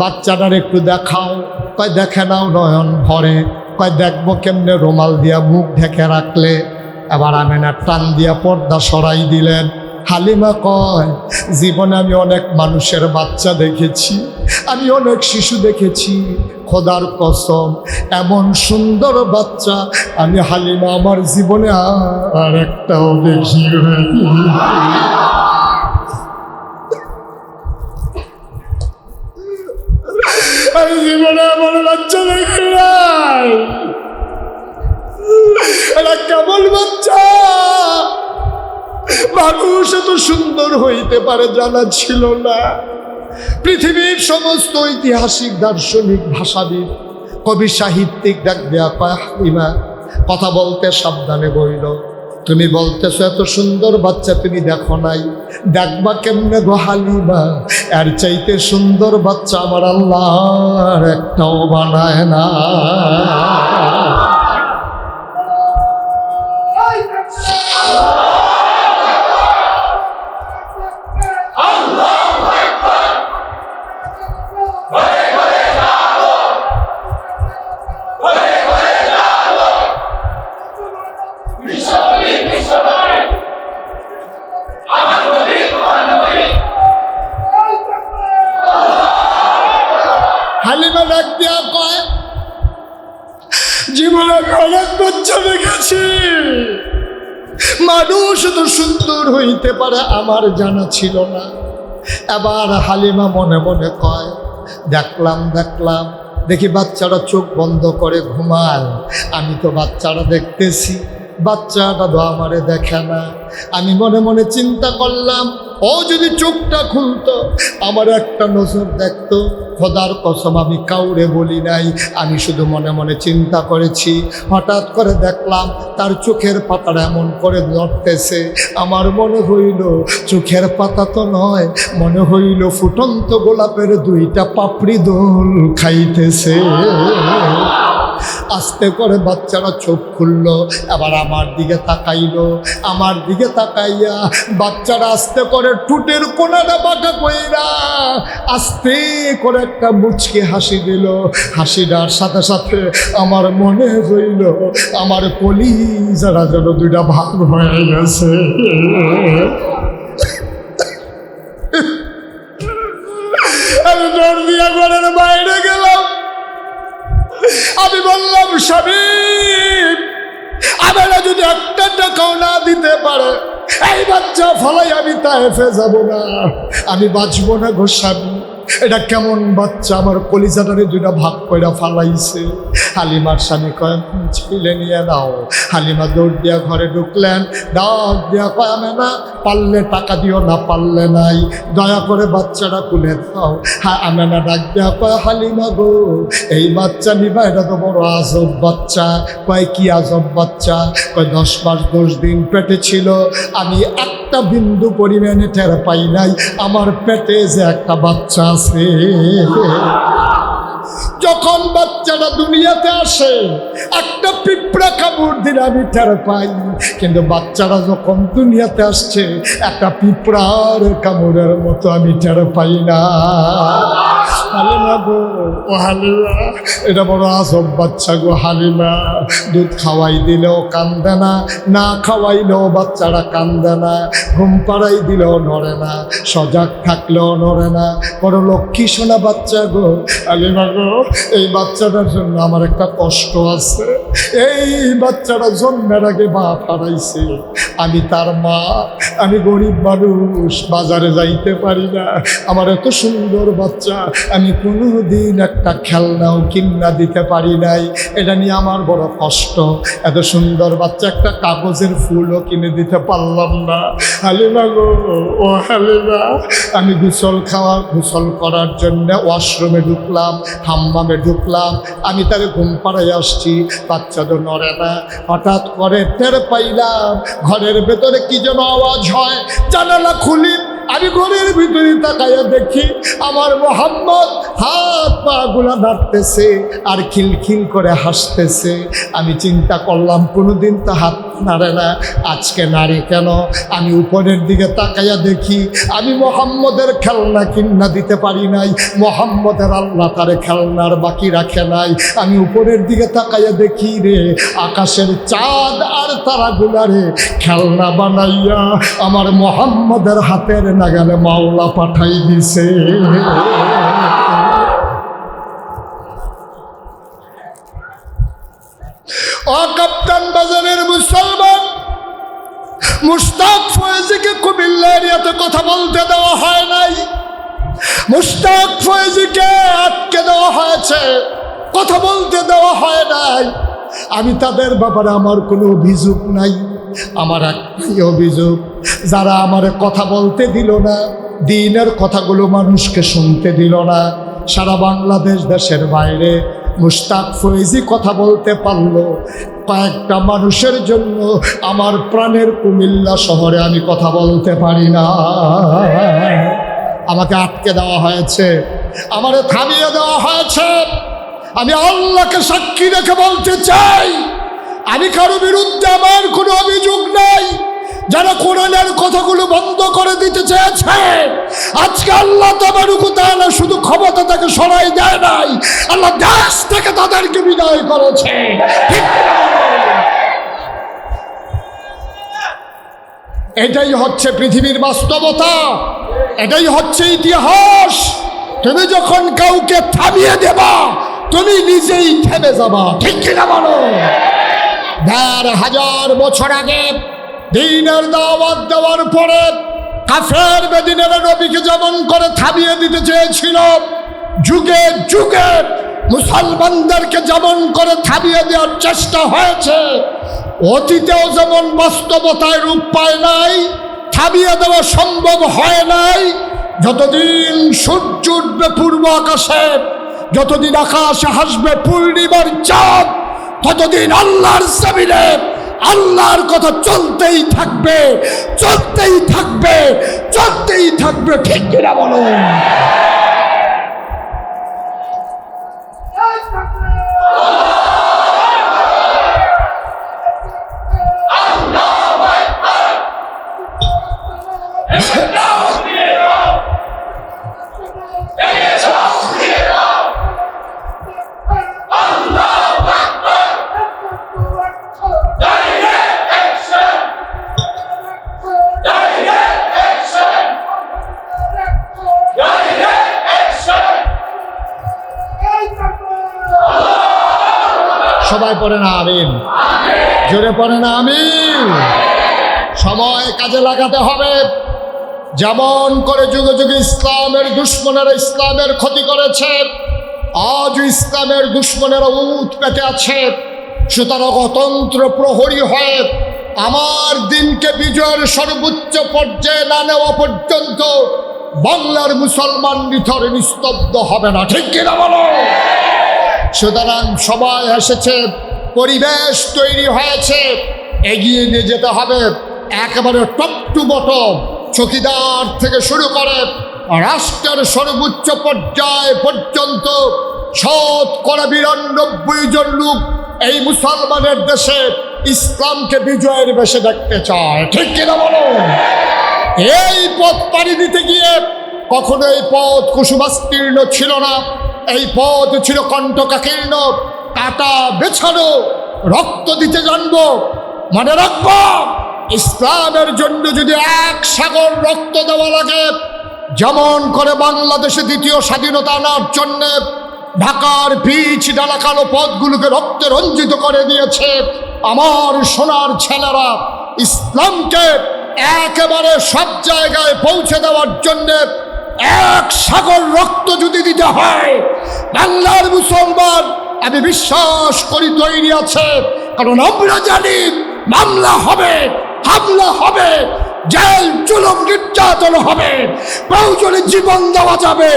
বাচ্চাটার একটু দেখাও। কয় দেখে নাও নয়ন ভরে। কয় দেখবো কেমনে? রুমাল দিয়া মুখ ঢেকে রাখলে। এবার আমেনা টান দিয়া পর্দা সরাই দিলেন। হালিমা কয়, জীবনে আমি অনেক মানুষের বাচ্চা দেখেছি, আমি অনেক শিশু দেখেছি, খোদার কসম এমন সুন্দর বাচ্চা আমি হালিমা আমার জীবনে আর একটাও দেখি। আমি জীবনে আমার বাচ্চা দেখি নাই। এটা কেমন বাচ্চা? মানুষ এত সুন্দর হইতে পারে জানা ছিল না। পৃথিবীর সমস্ত ঐতিহাসিক, দার্শনিক, ভাষাবিদ, কবি, সাহিত্যিক ডাক দেয়া কয়, হালিমা কথা বলতে সাবধানে বইল, তুমি বলতেছো এত সুন্দর বাচ্চা তুমি দেখো নাই, দেখবা কেমনে গো হালিমা? এর চাইতে সুন্দর বাচ্চা আমার আল্লাহ আর একটাও বানায় না। হালিমা ডাক দিয়া কয়, জীবনে অনেক বাচ্চা দেখেছি, মানুষ তো সুন্দর হইতে পারে আমার জানা ছিল না। এবার হালিমা মনে মনে কয়, দেখলাম দেখি বাচ্চারা চোখ বন্ধ করে ঘুমায়। আমি তো বাচ্চারা দেখতেছি, বাচ্চাটা তো আমারে দেখে না। আমি মনে মনে চিন্তা করলাম, ও যদি চোখটা খুলতো আমার একটা নজর দেখতো। খোদার কসম আমি কাউরে বলি নাই, আমি শুধু মনে মনে চিন্তা করেছি। হঠাৎ করে দেখলাম তার চোখের পাতাটা এমন করে নড়তেছে। আমার মনে হইল চোখের পাতা তো নয়, মনে হইল ফুটন্ত গোলাপের দুইটা পাপড়ি দোল খাইতেছে। আস্তে করে বাচ্চারা চোখ খুললো, এবার আমার দিকে তাকাইলো। আমার দিকে তাকাইয়া বাচ্চারা আস্তে করে ঠোঁটের কোণাটা বাঁকা কইরা আস্তে করে একটা মুচকি হাসি দিল। হাসিটার সাথে সাথে আমার মনে হইল আমার কলিজারা যেন দুইটা ভাগ হয়ে গেছে। আমি দৌড় দিয়া ঘরের বাইরে গেলাম। আমি বললাম, স্বামী আমরা যদি একটা টাকাও না দিতে পারে এই বাচ্চা ফলাই আমি তায়েফে যাব না, আমি বাঁচবো না গো স্বামী। এটা কেমন বাচ্চা, আমার কলিজাটারে দুইটা ভাগ করে ফালাইছে। হালিমার স্বামী কয় ছেলে নিয়ে নাও। হালিমা দৌড় দিয়া ঘরে ঢুকলেন, ডাক দিয়া কয় আমেনা পারলে টাকা দিও, না পারলে নাই, দয়া করে বাচ্চাটা তুলে দাও। হ্যাঁ আমেনা ডাক দিয়া কয় হালিমা গো এই বাচ্চা নিবা, এটা তো বড় আজব বাচ্চা। কয় কি আজব বাচ্চা? কয় 10 মাস 10 দিন পেটে ছিল, আমি একটা বিন্দু পরিমাণে টের পাই নাই আমার পেটে যে একটা বাচ্চা আছে। যখন বাচ্চাটা দুনিয়াতে আসে একটা পিঁপড়া কামড় দিলে আমি টের পাই, কিন্তু বাচ্চারা যখন দুনিয়াতে আসছে একটা পিঁপড়ার কামড়ের মতো আমি টের পাই না। হালিমা গো, ও হালিমা এটা বড় আজব বাচ্চা গো। হালিমা দুধ খাওয়াই দিলেও কান্দে না, না খাওয়াইলেও বাচ্চারা কান্দে না, ঘুম পাড়াই দিলেও নড়ে না, সজাগ থাকলেও নড়ে না, বড় লক্ষ্মী সোনা বাচ্চা গো। হালিমা গো এই বাচ্চাটার জন্য আমার একটা কষ্ট আছে। এই বাচ্চাটা জন্মের আগে বাপ হারাইছে, আমি তার মা, আমি গরিব মানুষ, বাজারে যাইতে পারি না। আমার এত সুন্দর বাচ্চা আমি কোনোদিন একটা খেলনাও কিনা দিতে পারি নাই, এটা নিয়ে আমার বড় কষ্ট। এত সুন্দর বাচ্চা একটা কাগজের ফুলও কিনে দিতে পারলাম না। হালিমা গো, ও হালিমা আমি গোসল করার জন্য ওয়াশরুমে ঢুকলাম, হাম্মামে ঢুকলাম, আমি তারে ঘুম পাড়াই আসছি, বাচ্চা তো নড়ে না। হঠাৎ করে টের পাইলাম ঘরের ভেতরে কি যেন আওয়াজ হয়। জানালা খুলি, আমি ঘরের ভিতরে তাকাইয়া দেখি আমার মোহাম্মদ হাত পা গুলা নাড়তেছে আর খিলখিল করে হাসতেছে। আমি চিন্তা করলাম কোনোদিন তো হাত নাড়ে না, আজকে নাড়ে কেন? আমি উপরের দিকে তাকাইয়া দেখি আমি মোহাম্মদের খেলনা কিনা দিতে পারি নাই, মোহাম্মদের আল্লাহ তারে খেলনার বাকি রাখে নাই। আমি উপরের দিকে তাকাইয়া দেখি রে আকাশের চাঁদ আর তারাগুলারে খেলনা বানাইয়া আমার মোহাম্মদের হাতের নাগালে মাওলা পাঠাই দিছে। ও কাপ্তান বাজারের মুসলমান, মুশতাক ফয়েজিকে কুমিল্লা এরিয়াতে কথা বলতে দেওয়া হয় নাই, মুশতাক ফয়েজিকে আটকে দেওয়া হয়েছে, কথা বলতে দেওয়া হয় নাই। আমি তাদের ব্যাপারে আমার কোনো অভিযোগ নাই, আমার একটাই অভিযোগ, যারা আমারে কথা বলতে দিল না, দ্বীনের কথাগুলো মানুষকে শুনতে দিল না, সারা বাংলাদেশ দেশের বাইরে মুশতাক ফয়েজি কথা বলতে পারলো কয়েকটা মানুষের জন্য, আমার প্রাণের কুমিল্লা শহরে আমি কথা বলতে পারি না। আমাকে আটকে দেওয়া হয়েছে, আমারে থামিয়ে দেওয়া হয়েছে। আমি আল্লাহকে সাক্ষী রেখে বলতে চাই, আমি কারো বিরুদ্ধে আমার কোনো অভিযোগ নাই। যারা কোরআনের কথাগুলো বন্ধ করে দিতে চেয়েছে, আজকে আল্লাহ তাবারক তাআলা শুধু ক্ষমতা থেকে সরাই দেয় নাই, আল্লাহ দেশ থেকে তাদেরকে বিদায় করেছে। এটাই হচ্ছে পৃথিবীর বাস্তবতা, এটাই হচ্ছে ইতিহাস। তুমি যখন কাউকে থামিয়ে দেবা তুমি নিজেই থেমে যাবা, ঠিক কিনা বলো? ১,৫০০ বছর আগে দ্বীনের দাওয়াত দেওয়ার পরে কাফের বেদিনের নবীকে যেমন করে থামিয়ে দিতে চেয়েছিল, যুগে যুগে মুসলমানদেরকে যেমন করে থামিয়ে দেওয়ার চেষ্টা হয়েছে, অতীতেও যেমন বাস্তবতায় রূপ পায় নাই, থামিয়ে দেওয়া সম্ভব হয় নাই। যতদিন সূর্য উঠবে পূর্ব আকাশে, যতদিন আকাশে হাসবে পূর্ণিমার চাঁদ, ততদিন আল্লাহর জমিনে আল্লাহর কথা চলতেই থাকবে, চলতেই থাকবে, চলতেই থাকবে। ঠিক কিনা বলুন? সবাই পড়ে না আমিন? জোরে পড়ে না আমিন? সময় কাজে লাগাতে হবে। যেমন করে যুগে যুগে ইসলামের দুশ্মনেরা ইসলামের ক্ষতি করেছে, আজ ইসলামের দুশ্মনেরা উৎ পেতে আছে। সুতরাং অতন্ত্র প্রহরী হয়ে আমার দিনকে বিজয়ের সর্বোচ্চ পর্যায়ে না নেওয়া পর্যন্ত বাংলার মুসলমান নিথর নিস্তব্ধ হবে না। ঠিক কিনা বলো? সুতরাং সময় এসেছে, পরিবেশ তৈরি হয়েছে, এগিয়ে নিয়ে যেতে হবে। একেবারে টপ টু বটম, চকিদার থেকে শুরু করে রাষ্ট্রের সর্বোচ্চ পর্যায় পর্যন্ত ৯২ জন লোক এই মুসলমানের দেশে ইসলামকে বিজয়ের বেশে দেখতে চায়। ঠিক কিনা বলো? এই পথ পাড়ি দিতে গিয়ে কখনো এই পথ কুসুমাস্তীর্ণ ছিল না, এই পথ ছিল কণ্টকাকীর্ণ, কাটা বেছানো, রক্ত দিতে জানবো। মনে রাখবো, ইসলামের জন্য যদি এক সাগর রক্ত দেওয়া লাগে, যেমন করে বাংলাদেশে দ্বিতীয় স্বাধীনতা আনার জন্যে ঢাকার পিচ ডালা কালো পথগুলোকে রক্তে রঞ্জিত করে দিয়েছে আমার সোনার ছেলেরা, ইসলামকে একেবারে সব জায়গায় পৌঁছে দেওয়ার জন্যে এক সাগর রক্ত যদি দিতে হয়, বাংলার মুসলমান আমি বিশ্বাস করি তৈরি আছে। কারণ আমরা জানি মামলা হবে, হামলা হবে, জেল জুলুম নির্যাতন হবে, প্রয়োজনে জীবন দেওয়া যাবে,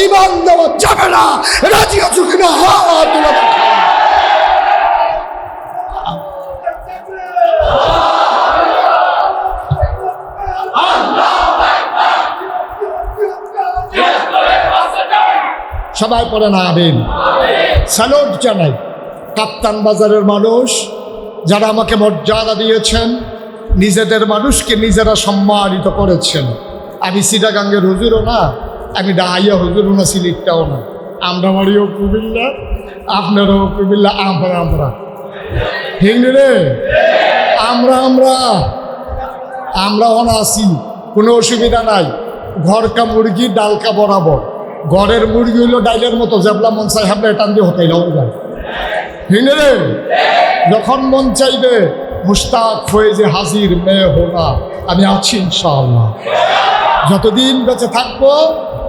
ইমান দেওয়া যাবে না। রাজি আছো কিনা? হাত তুলে দেখাও। সবাই পড়ে না আমিন? স্যালুট জানাই কাপ্তান বাজারের মানুষ, যারা আমাকে মর্যাদা দিয়েছেন, নিজেদের মানুষকে নিজেরা সম্মানিত করেছেন। আমি চিটাগাঙ্গের হুজুরও না, আমি ডাহাইয়া হুজুরও না, সিলেটটাও না। আমরা বাড়িও কুমিল্লা, আপনারাও কুমিল্লা, আমরা ঠিক রে, আমরা আছি, কোনো অসুবিধা নাই। ঘরকা মুরগি ডালকা বরাবর, ঘরের মুরগি হইলো ডাইলের মতো, জেবলা মন চাই হাবলে টান দিয়ে হোটেলাও যায়। ঠিক রে? যখন মন চাইবে মুস্তাক হয়ে যে হাজির মেয়ে হোনা, আমি আছি ইনশাআল্লাহ। যতদিন বেঁচে থাকবো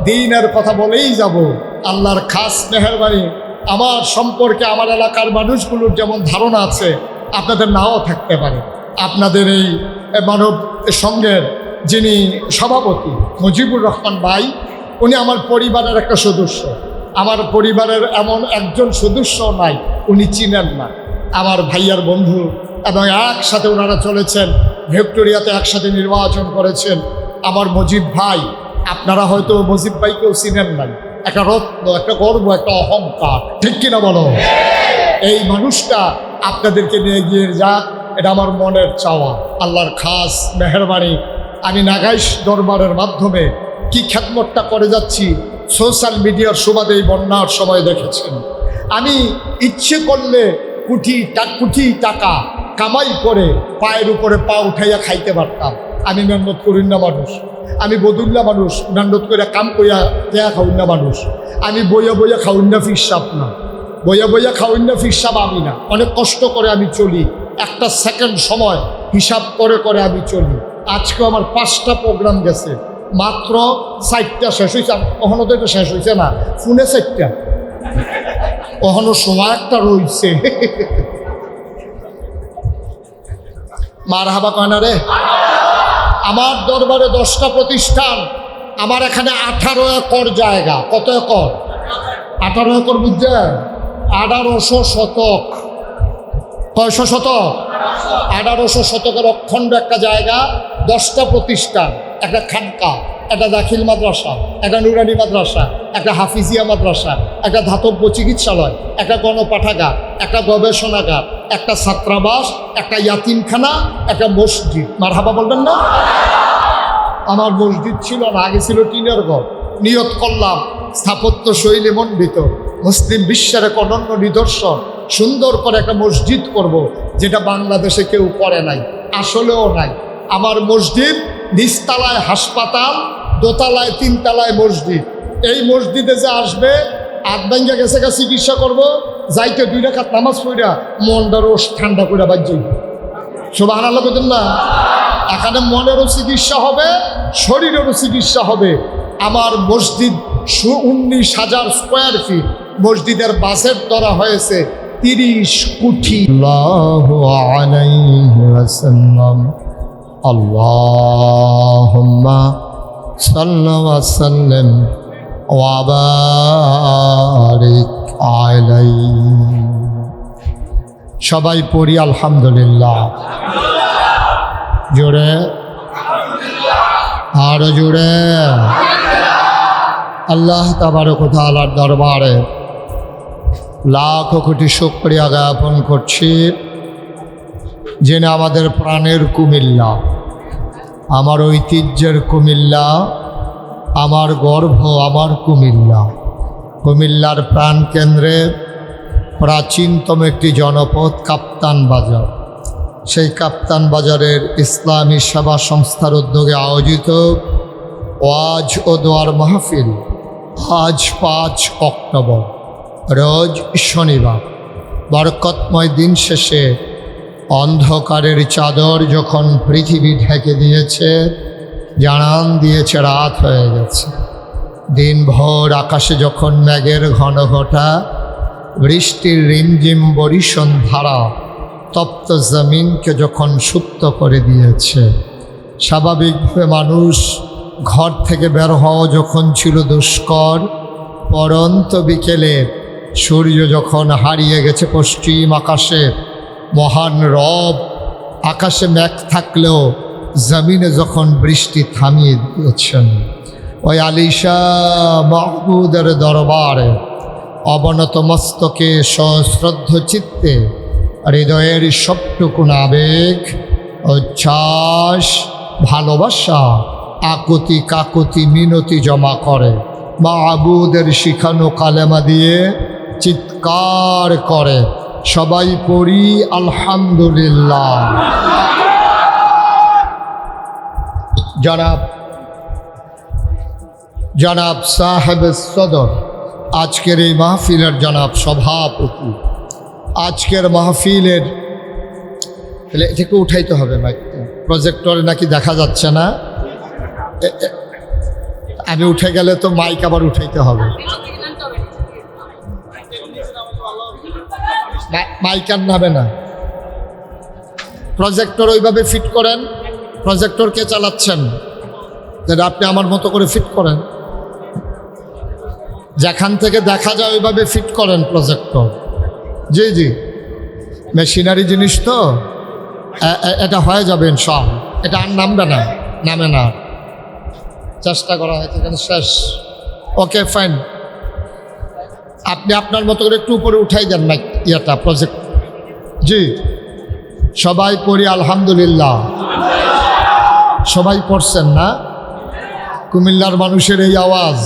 দিনের কথা বলেই যাব। আল্লাহর খাস মেহেরবানি, আমার সম্পর্কে আমার এলাকার মানুষগুলোর যেমন ধারণা আছে, আপনাদের নাও থাকতে পারে। আপনাদের এই মানব সঙ্গের যিনি সভাপতি মুজিবুর রহমান ভাই, উনি আমার পরিবারের একটা সদস্য। আমার পরিবারের এমন একজন সদস্য নাই উনি চিনেন না, আমার ভাইয়ার বন্ধু, এবং একসাথে ওনারা চলেছেন, ভিক্টোরিয়াতে একসাথে নির্বাচন করেছেন। আমার মজিব ভাই, আপনারা হয়তো মজিব ভাইকেও চিনেন নাই, একটা রত্ন, একটা গর্ব, একটা অহংকার। ঠিক কিনা বলো? এই মানুষটা আপনাদেরকে নিয়ে গিয়ে যাক, এটা আমার মনের চাওয়া। আল্লাহর খাস মেহেরবানি, আমি নাগাইশ দরবারের মাধ্যমে কি খেদমতটা করে যাচ্ছি সোশ্যাল মিডিয়ার সুবাদে এই বন্যার সময় দেখেছেন। আমি ইচ্ছে করলে কোটি টাকা কামাই করে পায়ের উপরে পা উঠাইয়া খাইতে পারতাম। আমি মেহনত করিন না মানুষ, আমি বদুল্লা মানুষ, মেহনত করে কাম করিয়া দেয়া খাউন না মানুষ। আমি বইয়া খাউন না ফিরসাপ না, বইয়া খাউন না ফিরসাপ আমি না। অনেক কষ্ট করে আমি চলি, একটা সেকেন্ড সময় হিসাব করে আমি চলি। আজকেও আমার 5টা প্রোগ্রাম গেছে, মাত্র 4টা শেষ হয়েছে। কখনো তো এটা শেষ হয়েছে না, ফোনে 4টা। ওখানো সময় একটা রইছে। মারহাবা কয় না রে? আমার দরবারে 10টা প্রতিষ্ঠান, আমার এখানে 18 একর জায়গা। কত একর? 18 একর, বুঝছেন? 1800 শতক। কয়শো শতক? 1800 শতকের অখণ্ড একটা জায়গা, 10টা প্রতিষ্ঠান, একটা খানকা, একটা দাখিল মাদ্রাসা, একটা নুরানি মাদ্রাসা, একটা হাফিজিয়া মাদ্রাসা, একটা ধাতব্য চিকিৎসালয়, একটা গণপাঠাগার, একটা গবেষণাগার, একটা ছাত্রাবাস, একটা ইয়াতিমখানা, একটা মসজিদ। মারহাবা বলবেন না? আমার মসজিদ ছিল না, আগে ছিল টিনের ঘর। নিয়ত করলাম স্থাপত্য শৈলী মণ্ডিত, মুসলিম বিশ্বের এক অনন্য নিদর্শন, সুন্দর করে একটা মসজিদ করব, যেটা বাংলাদেশে কেউ করে নাই, আসলেও নাই। আমার মসজিদ নিচতলায় হাসপাতাল, দোতলায় 3 তলায় মসজিদ। এই মসজিদে যে আসবে, আধভাঙ্গা গেছে গা চিকিৎসা করব, যাইতে 2 রাকাত নামাজ পড়া মনটা রোজ ঠান্ডা করে বাজ্যই। সুবহানাল্লাহ বলেন না? এখানে মনেরও চিকিৎসা হবে, শরীরেরও চিকিৎসা হবে। আমার মসজিদ 19,000 স্কোয়ার ফিট। মসজিদের বাজেট ধরা হয়েছে 30 কোটি। আল্লাহু আলাইহি ওয়াসাল্লাম, আল্লাহুম্মা সাল্লি ওয়া সাল্লিম ওয়া বারিক আলাইহি। সবাই পড়ি আলহামদুলিল্লাহ। জোরে, আরো জোরে। আল্লাহ তাবারক ওয়া তাআলার দরবারে লাখ কোটি শুকরিয়া জ্ঞাপন করছি, যিনি আমাদের প্রাণের কুমিল্লা, আমার ঐতিহ্যের কুমিল্লা, আমার গর্ব, আমার কুমিল্লা, কুমিল্লার প্রাণকেন্দ্রে প্রাচীনতম একটি জনপদ কাপ্তান বাজার। সেই কাপ্তান বাজারের ইসলামী সেবা সংস্থার উদ্যোগে আয়োজিত ওয়াজ ও দোয়ার মাহফিল আজ 5 অক্টোবর, রোজ শনিবার। বরকতময় দিন শেষে অন্ধকারের চাদর যখন পৃথিবী ঢেকে দিয়েছে, জানান দিয়েছে রাত হয়ে গেছে। দিনভর আকাশে যখন মেঘের ঘন ঘটা, বৃষ্টির রিমঝিম বরিশন ধারা তপ্ত জমিনকে যখন সুপ্ত করে দিয়েছে, স্বাভাবিকভাবে মানুষ ঘর থেকে বের হওয়া যখন ছিল দুষ্কর, পরন্ত বিকেলে সূর্য যখন হারিয়ে গেছে পশ্চিম আকাশে, মহান রব আকাশে মেঘ থাকলেও জমিনে যখন বৃষ্টি থামিয়ে দিয়েছেন, ওই আলিশা মাহবুদের দরবারে অবনত মস্তকে সশ্রদ্ধ চিত্তে হৃদয়ের সবটুকুন আবেগ, উচ্ছ্বাস, ভালোবাসা, আকুতি কাকুতি মিনতি জমা করে মাহবুদের শিখানো কালেমা দিয়ে চিৎকার করে সবাই পড়ি আলহামদুলিল্লাহ। জনাব সাহেব সদর, আজকের এই মাহফিলের জনাব সভাপতি, আজকের মাহফিলের এটাকে উঠাইতে হবে ভাই, প্রজেক্টরে নাকি দেখা যাচ্ছে না। আমি উঠে গেলে তো মাইক আবার উঠাইতে হবে। মাইক আর নাবে না, প্রজেক্টর ওইভাবে ফিট করেন। প্রজেক্টর কে চালাচ্ছেন? যেটা আপনি আমার মতো করে ফিট করেন, যেখান থেকে দেখা যায় ওইভাবে ফিট করেন প্রজেক্টর। জি জি, মেশিনারি জিনিস তো, এটা হয়ে যাবে ইনশাআল্লাহ। এটা আর নামবে না, নামে না, চেষ্টা করা হয়েছে, এখানে শেষ। ওকে ফাইন, আপনি আপনার মতো করে একটু উপরে উঠাই দেন না ইয়েটা, প্রজেক্ট। জি, সবাই পড়ি আলহামদুলিল্লাহ। সবাই পড়ছেন না? কুমিল্লার মানুষের এই আওয়াজ,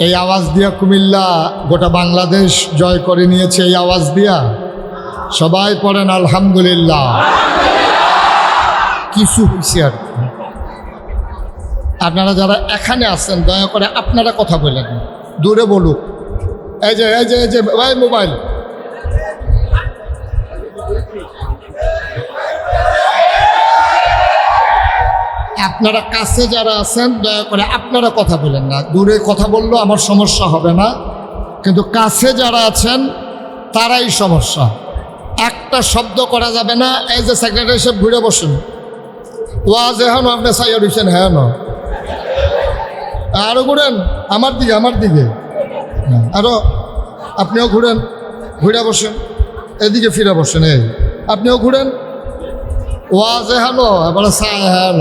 এই আওয়াজ দিয়া কুমিল্লা গোটা বাংলাদেশ জয় করে নিয়েছে। এই আওয়াজ দিয়া সবাই পড়েন আলহামদুলিল্লাহ। কিছু হয়েছে আর কি। আপনারা যারা এখানে আছেন দয়া করে আপনারা কথা বলেন, দূরে বলুক। এই যে এই যে এই যে ভাই মোবাইল, আপনারা কাছে যারা আছেন দয়া করে আপনারা কথা বলেন না, দূরে কথা বললেও আমার সমস্যা হবে না। কিন্তু কাছে যারা আছেন তারাই সমস্যা। একটা শব্দ করা যাবে না। এই যে সেক্রেটারি সাহেব ঘুরে বসেন, ওয়াজ এখন আপনি সাইয়া দিচ্ছেন, হ্যাঁ না আরও ঘুরেন আমার দিকে, আমার দিকে আরও আপনিও ঘুরেন, ঘুরে বসেন, এদিকে ফিরে বসেন, এই আপনিও ঘুরেন, ওয়াজ হেন এবারে সায় হেন।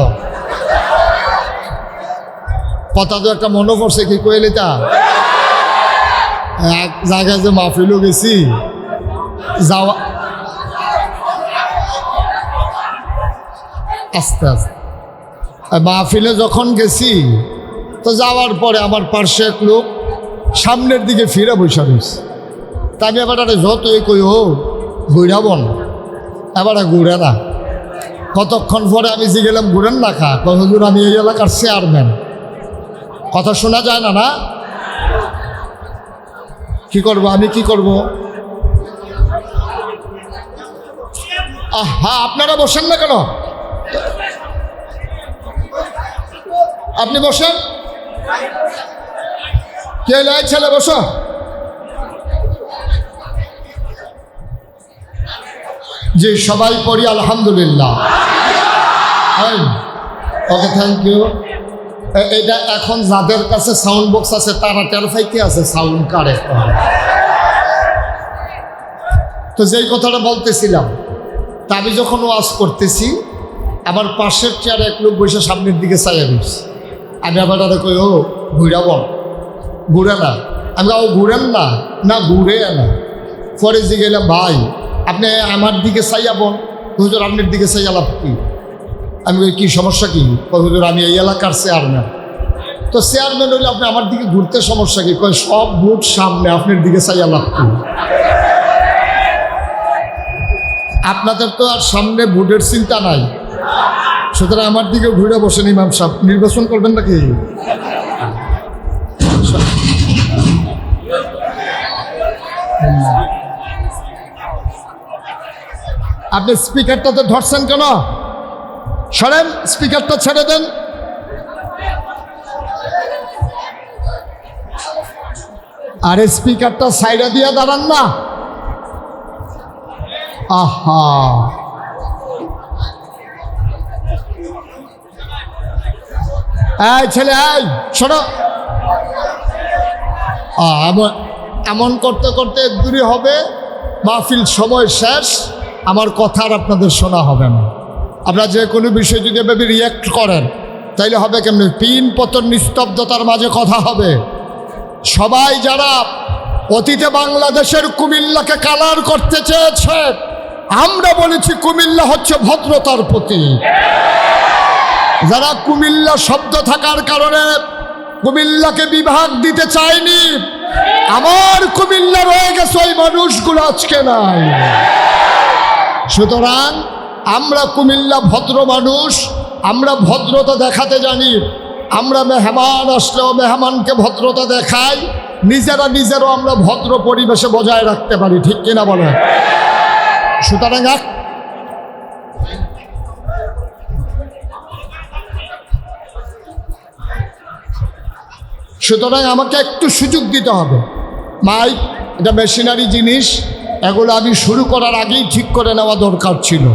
কথা তো একটা মনে পড়ছে, কি কইলি তা এক জায়গায় যে মাহফিলও গেছি, যাওয়া আস্তে আস্তে মাহফিলে যখন গেছি তো যাওয়ার পরে আমার পার্শ্বে এক লোক সামনের দিকে ফিরে বসে রয়েছে। তা আমি এবার যতই কই ও ঘুরাবন, এবারে ঘুরে না। কতক্ষণ পরে আমি গেলাম ঘুরেন না খা, হুজুর আমি এই এলাকার চেয়ারম্যান। কথা শোনা যায় না, না কি করব আমি, কি করব? আহা আপনারা বসেন না কেন? আপনি বসেন, কে লাই ছেলে বসো। জি সবাই পড়ি আলহামদুলিল্লাহ। Okay thank you. এটা এখন যাদের কাছে সাউন্ড বক্স আছে তারা টেরফাইতে আছে সাউন্ড কারেক্ট। তো যেই কথাটা বলতেছিলাম, তা আমি যখন ওয়াজ করতেছি আমার পাশের চেয়ারে এক লোক বসে সামনের দিকে চাইয়া দিস। আমি আবার কই ও ঘুরাবন, ঘুরে না। আমি ও ঘুরেন না, না ঘুরে না। পরে যে গেলাম ভাই আপনি আমার দিকে চাইয়াবন, হুজুর আপনার দিকে চাইয়া লাভ কি? আমি ওই কি সমস্যা কি? হুজুর আমি এই এলাকার চেয়ারম্যান। তো চেয়ারম্যান হইলে আপনি আমার দিকে ঘুরতে সমস্যা কি? কয় সব ভোট সামনে, আপনার দিকে চাইয়া লাভ কি? আপনাদের তো আর সামনে ভোটের চিন্তা নাই, সুতরাং আমার দিকে ঘুরে বসেন। ইমাম সাহেব নির্বাচন করবেন নাকি? আপনি স্পিকারটাতে ধরছেন কেন? সরেন, স্পিকারটা ছেড়ে দেন। আরে স্পিকারটা সাইডে দিয়ে দাঁড়ান না। আহা এই ছেলে, এই শোনো, এমন করতে করতে দূরে হবে, মাহফিল সময় শেষ, আমার কথা আর আপনাদের শোনা হবে না। আপনারা যে কোনো বিষয় যদি এভাবে রিয়্যাক্ট করেন তাইলে হবে কেমনি? পিন পতন নিস্তব্ধতার মাঝে কথা হবে। সবাই যারা অতীতে বাংলাদেশের কুমিল্লাকে কালার করতে চেয়েছে, আমরা বলেছি কুমিল্লা হচ্ছে ভদ্রতার প্রতীক। যারা কুমিল্লা শব্দ থাকার কারণে কুমিল্লাকে বিভাগ দিতে চায়নি, আমার কুমিল্লা রয়ে গেছে, ওই মানুষগুলো আজকে নাই। সুতরাং আমরা কুমিল্লা ভদ্র মানুষ, আমরা ভদ্রতা দেখাতে জানি। আমরা মেহমান আসলেও মেহমানকে ভদ্রতা দেখাই, নিজেরও আমরা ভদ্র পরিবেশে বজায় রাখতে পারি, ঠিক কিনা বলেন? সুতরাং আমাকে একটু সুযোগ দিতে হবে। মাইক এটা মেশিনারি জিনিস, এগুলো আমি শুরু করার আগেই ঠিক করে নেওয়া দরকার ছিল।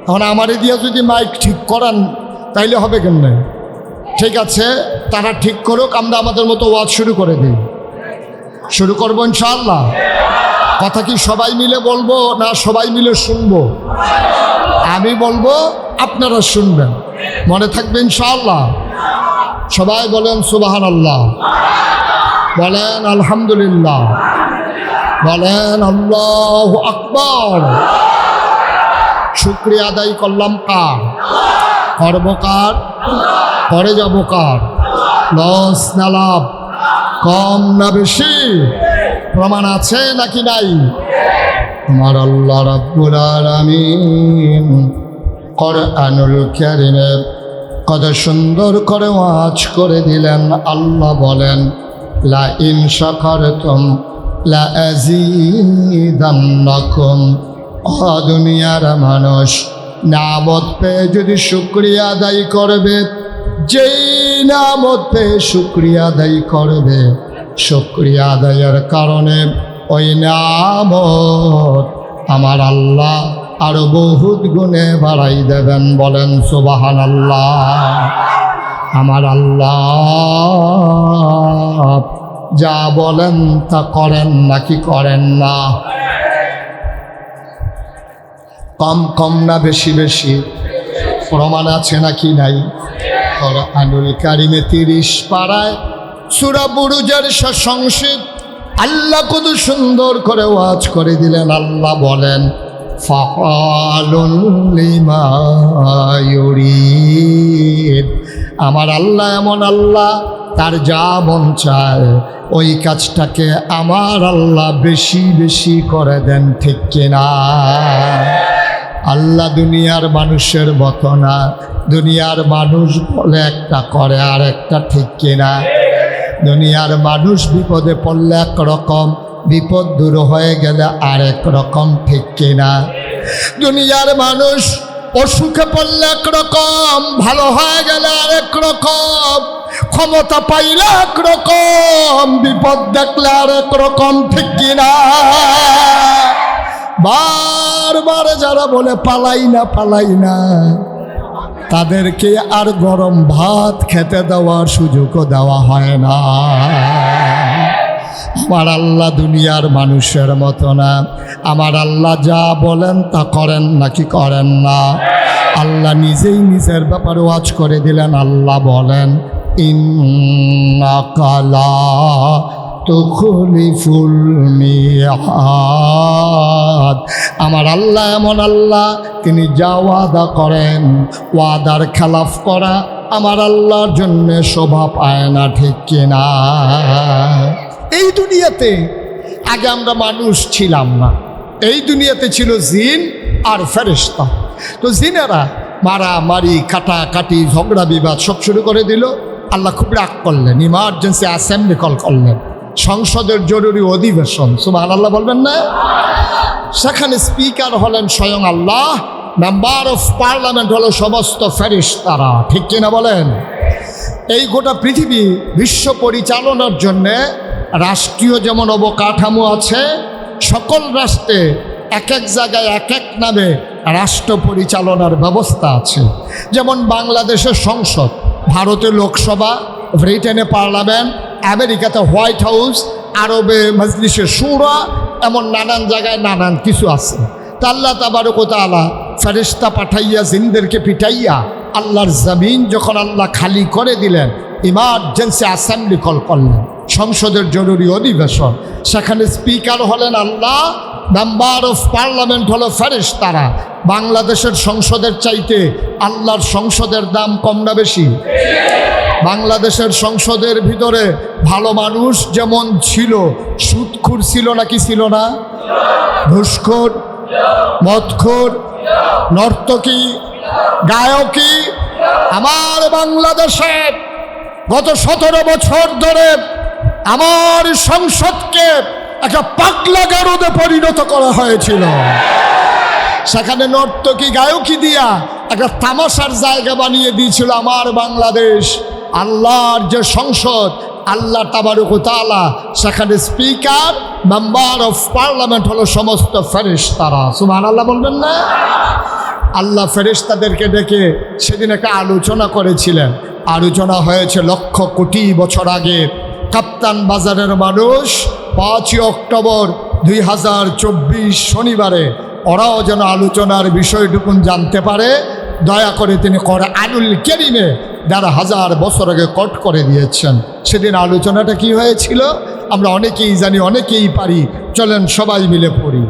এখন আমারে দিয়ে যদি মাইক ঠিক করান তাইলে হবে কেমনে? ঠিক আছে, তারা ঠিক করুক, আমরা আমাদের মতো ওয়াজ শুরু করে দিই। শুরু করবো ইনশাআল্লাহ। কথা কি সবাই মিলে বলবো না সবাই মিলে শুনবো? আমি বলবো, আপনারা শুনবেন, মনে থাকবে ইনশাআল্লাহ। সবাই বলেন সুবহানাল্লাহ, বলেন আলহামদুলিল্লাহ, বলেন আল্লাহু আকবার। শুকরিয়া আদায় করলাম কার? করব কার? করে যাব কার? লস না লাভ? কম না বেশি? প্রমাণ আছে নাকি নাই? আমার আল্লাহ রাব্বুল আলামিন কোরআনুল কারীমে কত সুন্দর করে ওয়াজ করে দিলেন। আল্লাহ বলেন, লা ইন শাকারতুম লা আযীদান্নাকুম। ও দুনিয়ার মানুষ, নিয়ামত পেয়ে যদি শুকরিয়া আদায় করবে, যেই নিয়ামত পেয়ে শুকরিয়া আদায় করবে, শুকরিয়া আদায়ের কারণে ওই নিয়ামত আমার আল্লাহ আরো বহুত গুণে বাড়াই দেবেন। বলেন সুবহানাল্লাহ। আমার আল্লাহ যা বলেন তা করেন নাকি করেন না? কম কম না বেশি বেশি? প্রমাণ আছে নাকি নাই? কুরআনুল কারীমে 30 পারায় সূরা বুরুজের সংক্ষিপ্ত আল্লাহ কত সুন্দর করে ওয়াজ করে দিলেন। আল্লাহ বলেন ফাআলুন লিমা ইউরিদ। আমার আল্লাহ এমন আল্লাহ, তার যা মন চায় ওই কাজটাকে আমার আল্লাহ বেশি বেশি করে দেন, ঠিক কিনা? আল্লাহ দুনিয়ার মানুষের মতো না। দুনিয়ার মানুষ বলে একটা করে আর একটা, ঠিক কিনা? দুনিয়ার মানুষ বিপদে পড়লে একরকম, বিপদ দূর হয়ে গেলে আরেক রকম, ঠিক কিনা? দুনিয়ার মানুষ অসুখে পড়লে একরকম, ভালো হয়ে গেলে আরেক রকম, ক্ষমতা পাইলে একরকম, বিপদ দেখলে আরেক রকম, ঠিক কিনা? বারবার যারা বলে পালাই না পালাই না, তাদেরকে আর গরম ভাত খেতে দেওয়ার সুযোগও দেওয়া হয় না। আমার আল্লাহ দুনিয়ার মানুষের মতো না। আমার আল্লাহ যা বলেন তা করেন নাকি করেন না? আল্লাহ নিজেই নিজের ব্যাপারে ওয়াজ করে দিলেন। আল্লাহ বলেন ইন্নাকা লা তুখলিফুল মিআদ। আমার আল্লাহ এমন আল্লাহ, তিনি যা ওয়াদা করেন, ওয়াদার খেলাফ করা আমার আল্লাহর জন্য শোভা পায় না, ঠিক কিনা? এই দুনিয়াতে আগে আমরা মানুষ ছিলাম না, এই দুনিয়াতে ছিল জিন আর ফেরেশতা। তো জিনেরা মারামারি, কাটাকাটি, ঝগড়া বিবাদ সব শুরু করে দিল। আল্লাহ খুব রাগ করলেন, ইমার্জেন্সি অ্যাসেম্বলি কল করলেন, সংসদের জরুরি অধিবেশন। সুবহানাল্লাহ বলবেন না? সেখানে স্পিকার হলেন স্বয়ং আল্লাহ, মেম্বার অফ পার্লামেন্ট হলো সমস্ত ফেরেশতারা, ঠিক কিনা বলেন? এই গোটা পৃথিবী বিশ্ব পরিচালনার জন্যে রাষ্ট্রীয় যেমন অবকাঠামো আছে, সকল রাষ্ট্রে এক এক জায়গায় এক এক নামে রাষ্ট্র পরিচালনার ব্যবস্থা আছে। যেমন বাংলাদেশের সংসদ, ভারতে লোকসভা, ব্রিটেনে পার্লামেন্ট, আমেরিকাতে হোয়াইট হাউস, আরবে মজলিসে শুরা, এমন নানান জায়গায় নানান কিছু আছে। তা আল্লাহ তাবারক ওয়া তাআলা ফেরেশতা পাঠাইয়া জিনদেরকে পিটাইয়া আল্লাহর জমিন যখন আল্লাহ খালি করে দিলেন, ইমার্জেন্সি অ্যাসেম্বলি কল করলেন, সংসদের জরুরি অধিবেশন। সেখানে স্পিকার হলেন আল্লাহ, মেম্বার অফ পার্লামেন্ট হলো ফেরেশতারা। বাংলাদেশের সংসদের চাইতে আল্লাহর সংসদের দাম কম না বেশি? বাংলাদেশের সংসদের ভিতরে ভালো মানুষ যেমন ছিল, সুদখোর ছিল নাকি ছিল না? ঘুষখোর, মদখোর, নর্তকী, গায়কী। আমার বাংলাদেশে গত 17 বছর ধরে আমার সংসদকে একটা পাগলা গারদে পরিণত করা হয়েছিল। সেখানে নর্তকী, গায়কী দিয়া একটা তামাশার জায়গা বানিয়ে দিয়েছিল আমার বাংলাদেশ। আল্লাহর যে সংসদ, আল্লাহ তাবারক ওয়া তাআলা, সেখানে স্পিকার, মেম্বার অফ পার্লামেন্ট হলো সমস্ত ফেরেশতারা। সুবহানাল্লাহ বলবেন না? আল্লাহ ফেরেশতাদেরকে ডেকে সেদিন একটা আলোচনা করেছিলেন। আলোচনা হয়েছে লক্ষ কোটি বছর আগে। কাপ্তান বাজারের মানুষ 5 অক্টোবর 2024 শনিবারে ওরাও যেন আলোচনার বিষয়টুকুন জানতে পারে, দয়া করে তিনি কুরআনুল কারীমে 1,500 বছর আগে কোট করে দিয়েছেন। সেদিন আলোচনাটা কি হয়েছিল আমরা অনেকেই জানি, অনেকেই পারি। চলেন সবাই মিলে পড়ি।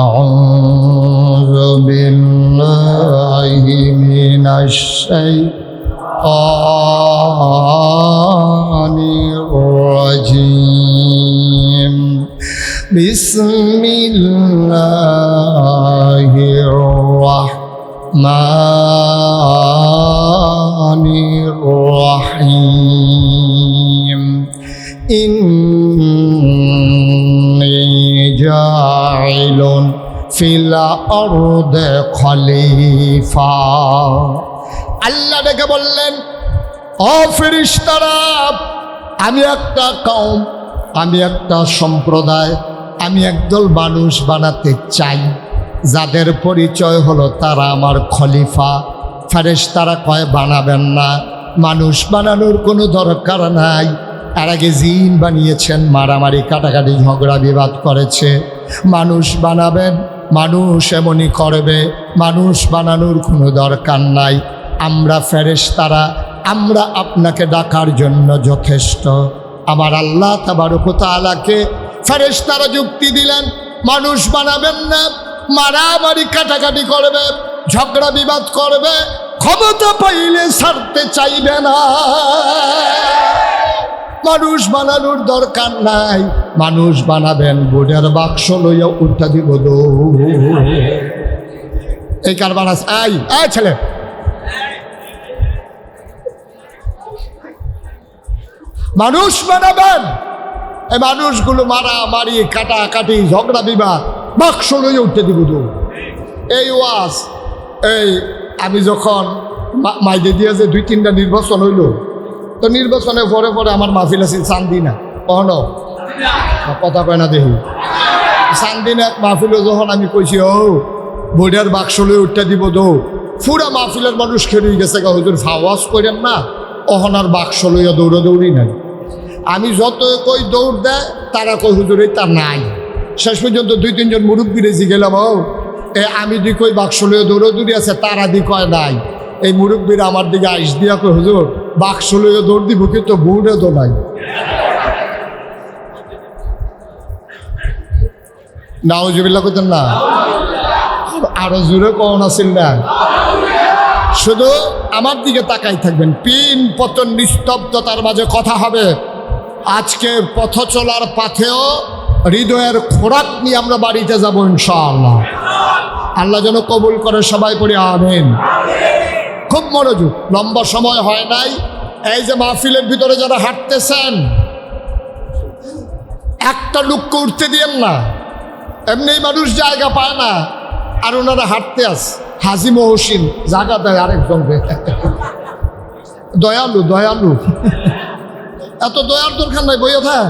আউযু বিল্লাহি মিনাশ শাইতানির রাজীম। বিসমিল্লাহির রাহমানির রাহিম। ইন্নী জাইলুন ফিল আরদি খলিফা। আল্লাহ ডেকে বললেন, ও ফেরেশতারা, আমি একটা কওম আমি একটা সম্প্রদায়, আমি একদল মানুষ বানাতে চাই, যাদের পরিচয় হলো তারা আমার খলিফা। ফেরেশতারা কয় বানাবেন না, মানুষ বানানোর কোনো দরকার নাই। এর আগে জিন বানিয়েছেন, মারামারি কাটাকাটি ঝগড়া বিবাদ করেছে। মানুষ বানাবেন, মানুষ এমনই করবে, মানুষ বানানোর কোনো দরকার নাই। আমরা ফেরেশতারা, আমরা আপনাকে ডাকার জন্য যথেষ্ট। আমার আল্লাহ তাবারক ওয়া তাআলাকে ফেরেশতারা যুক্তি দিলেন, মানুষ বানাবেন না, মারামারি কাটাকাটি করবে, ঝগড়া বিবাদ করবে, ক্ষমতা পাইলে ছাড়তে চাইবে না। মানুষ বানানোর দরকার নাই, মানুষ বানাবেন, বোর্ডের বাক্স লইয়া উঠা দিব এই কারবার আছে। আই ছেলে, মানুষ বানাবেন, এই মানুষগুলো মারামারি কাটাকাটি ঝগড়া বিবাদ বাক্স লইয়া উঠতে দিব। এই ওয়াজ, এই আমি যখন মাইদে দিয়ে যে 2-3টা নির্বাচন হইল, তো নির্বাচনে পরে পরে আমার মাহফিল আছে চান্দিনা, কহন কথা কয় না দেখি চান্দিনা মাহফিল যখন আমি কইছি ও বোর্ডের বাক্স লই উঠতে দিব পুরা মাহফিলের মানুষ খেয়ে গেছে, হুজুর ফাওয়াজ করেন না, অহনার বাক্স লইয়া দৌড়াদৌড়ি নাই। আমি যত কই দৌড় দেয়, তারা কই হুজুর তা নাই। শেষ পর্যন্ত 2-3 জন মুরব্বী রেজি গেলাম, আমি দি কই বাক্স লইয়া দৌড়াদৌড়ি আছে, তারা দি কয় নাই। এই মুরব্বীরা আমার দিকে আইস দিয়া কই হুজুর বাক্স লইয়া দৌড় দিব, কিন্তু বুড়ে তো নাই। নাউজুবিল্লাহ কইতেন না, আরো জোরে কখন আসেন না। শুধু আমার দিকে তাকাই থাকবেন, পিন পতন নিস্তব্ধতার মাঝে কথা হবে। আজকে পথ চলার পাথেও হৃদয়ের খোরাক নিয়ে আমরা বাড়িতে যাব ইনশাআল্লাহ। আল্লাহ যেন কবুল করে, সবাই পড়ি আমিন। খুব মনোযোগ, লম্বা সময় হয় নাই। এই যে মাহফিলের ভিতরে যারা হাঁটতেছেন, একটা লোককে উঠতে দিয়েন না, এমনি মানুষ জায়গা পায় না, আর ওনারা হাঁটতে আছে। হাজি মহসিন জায়গা দেয় আরেকজনকে, দয়ালু দয়ালু, এত দয়ার দরকার নাই, বইয়া থাক।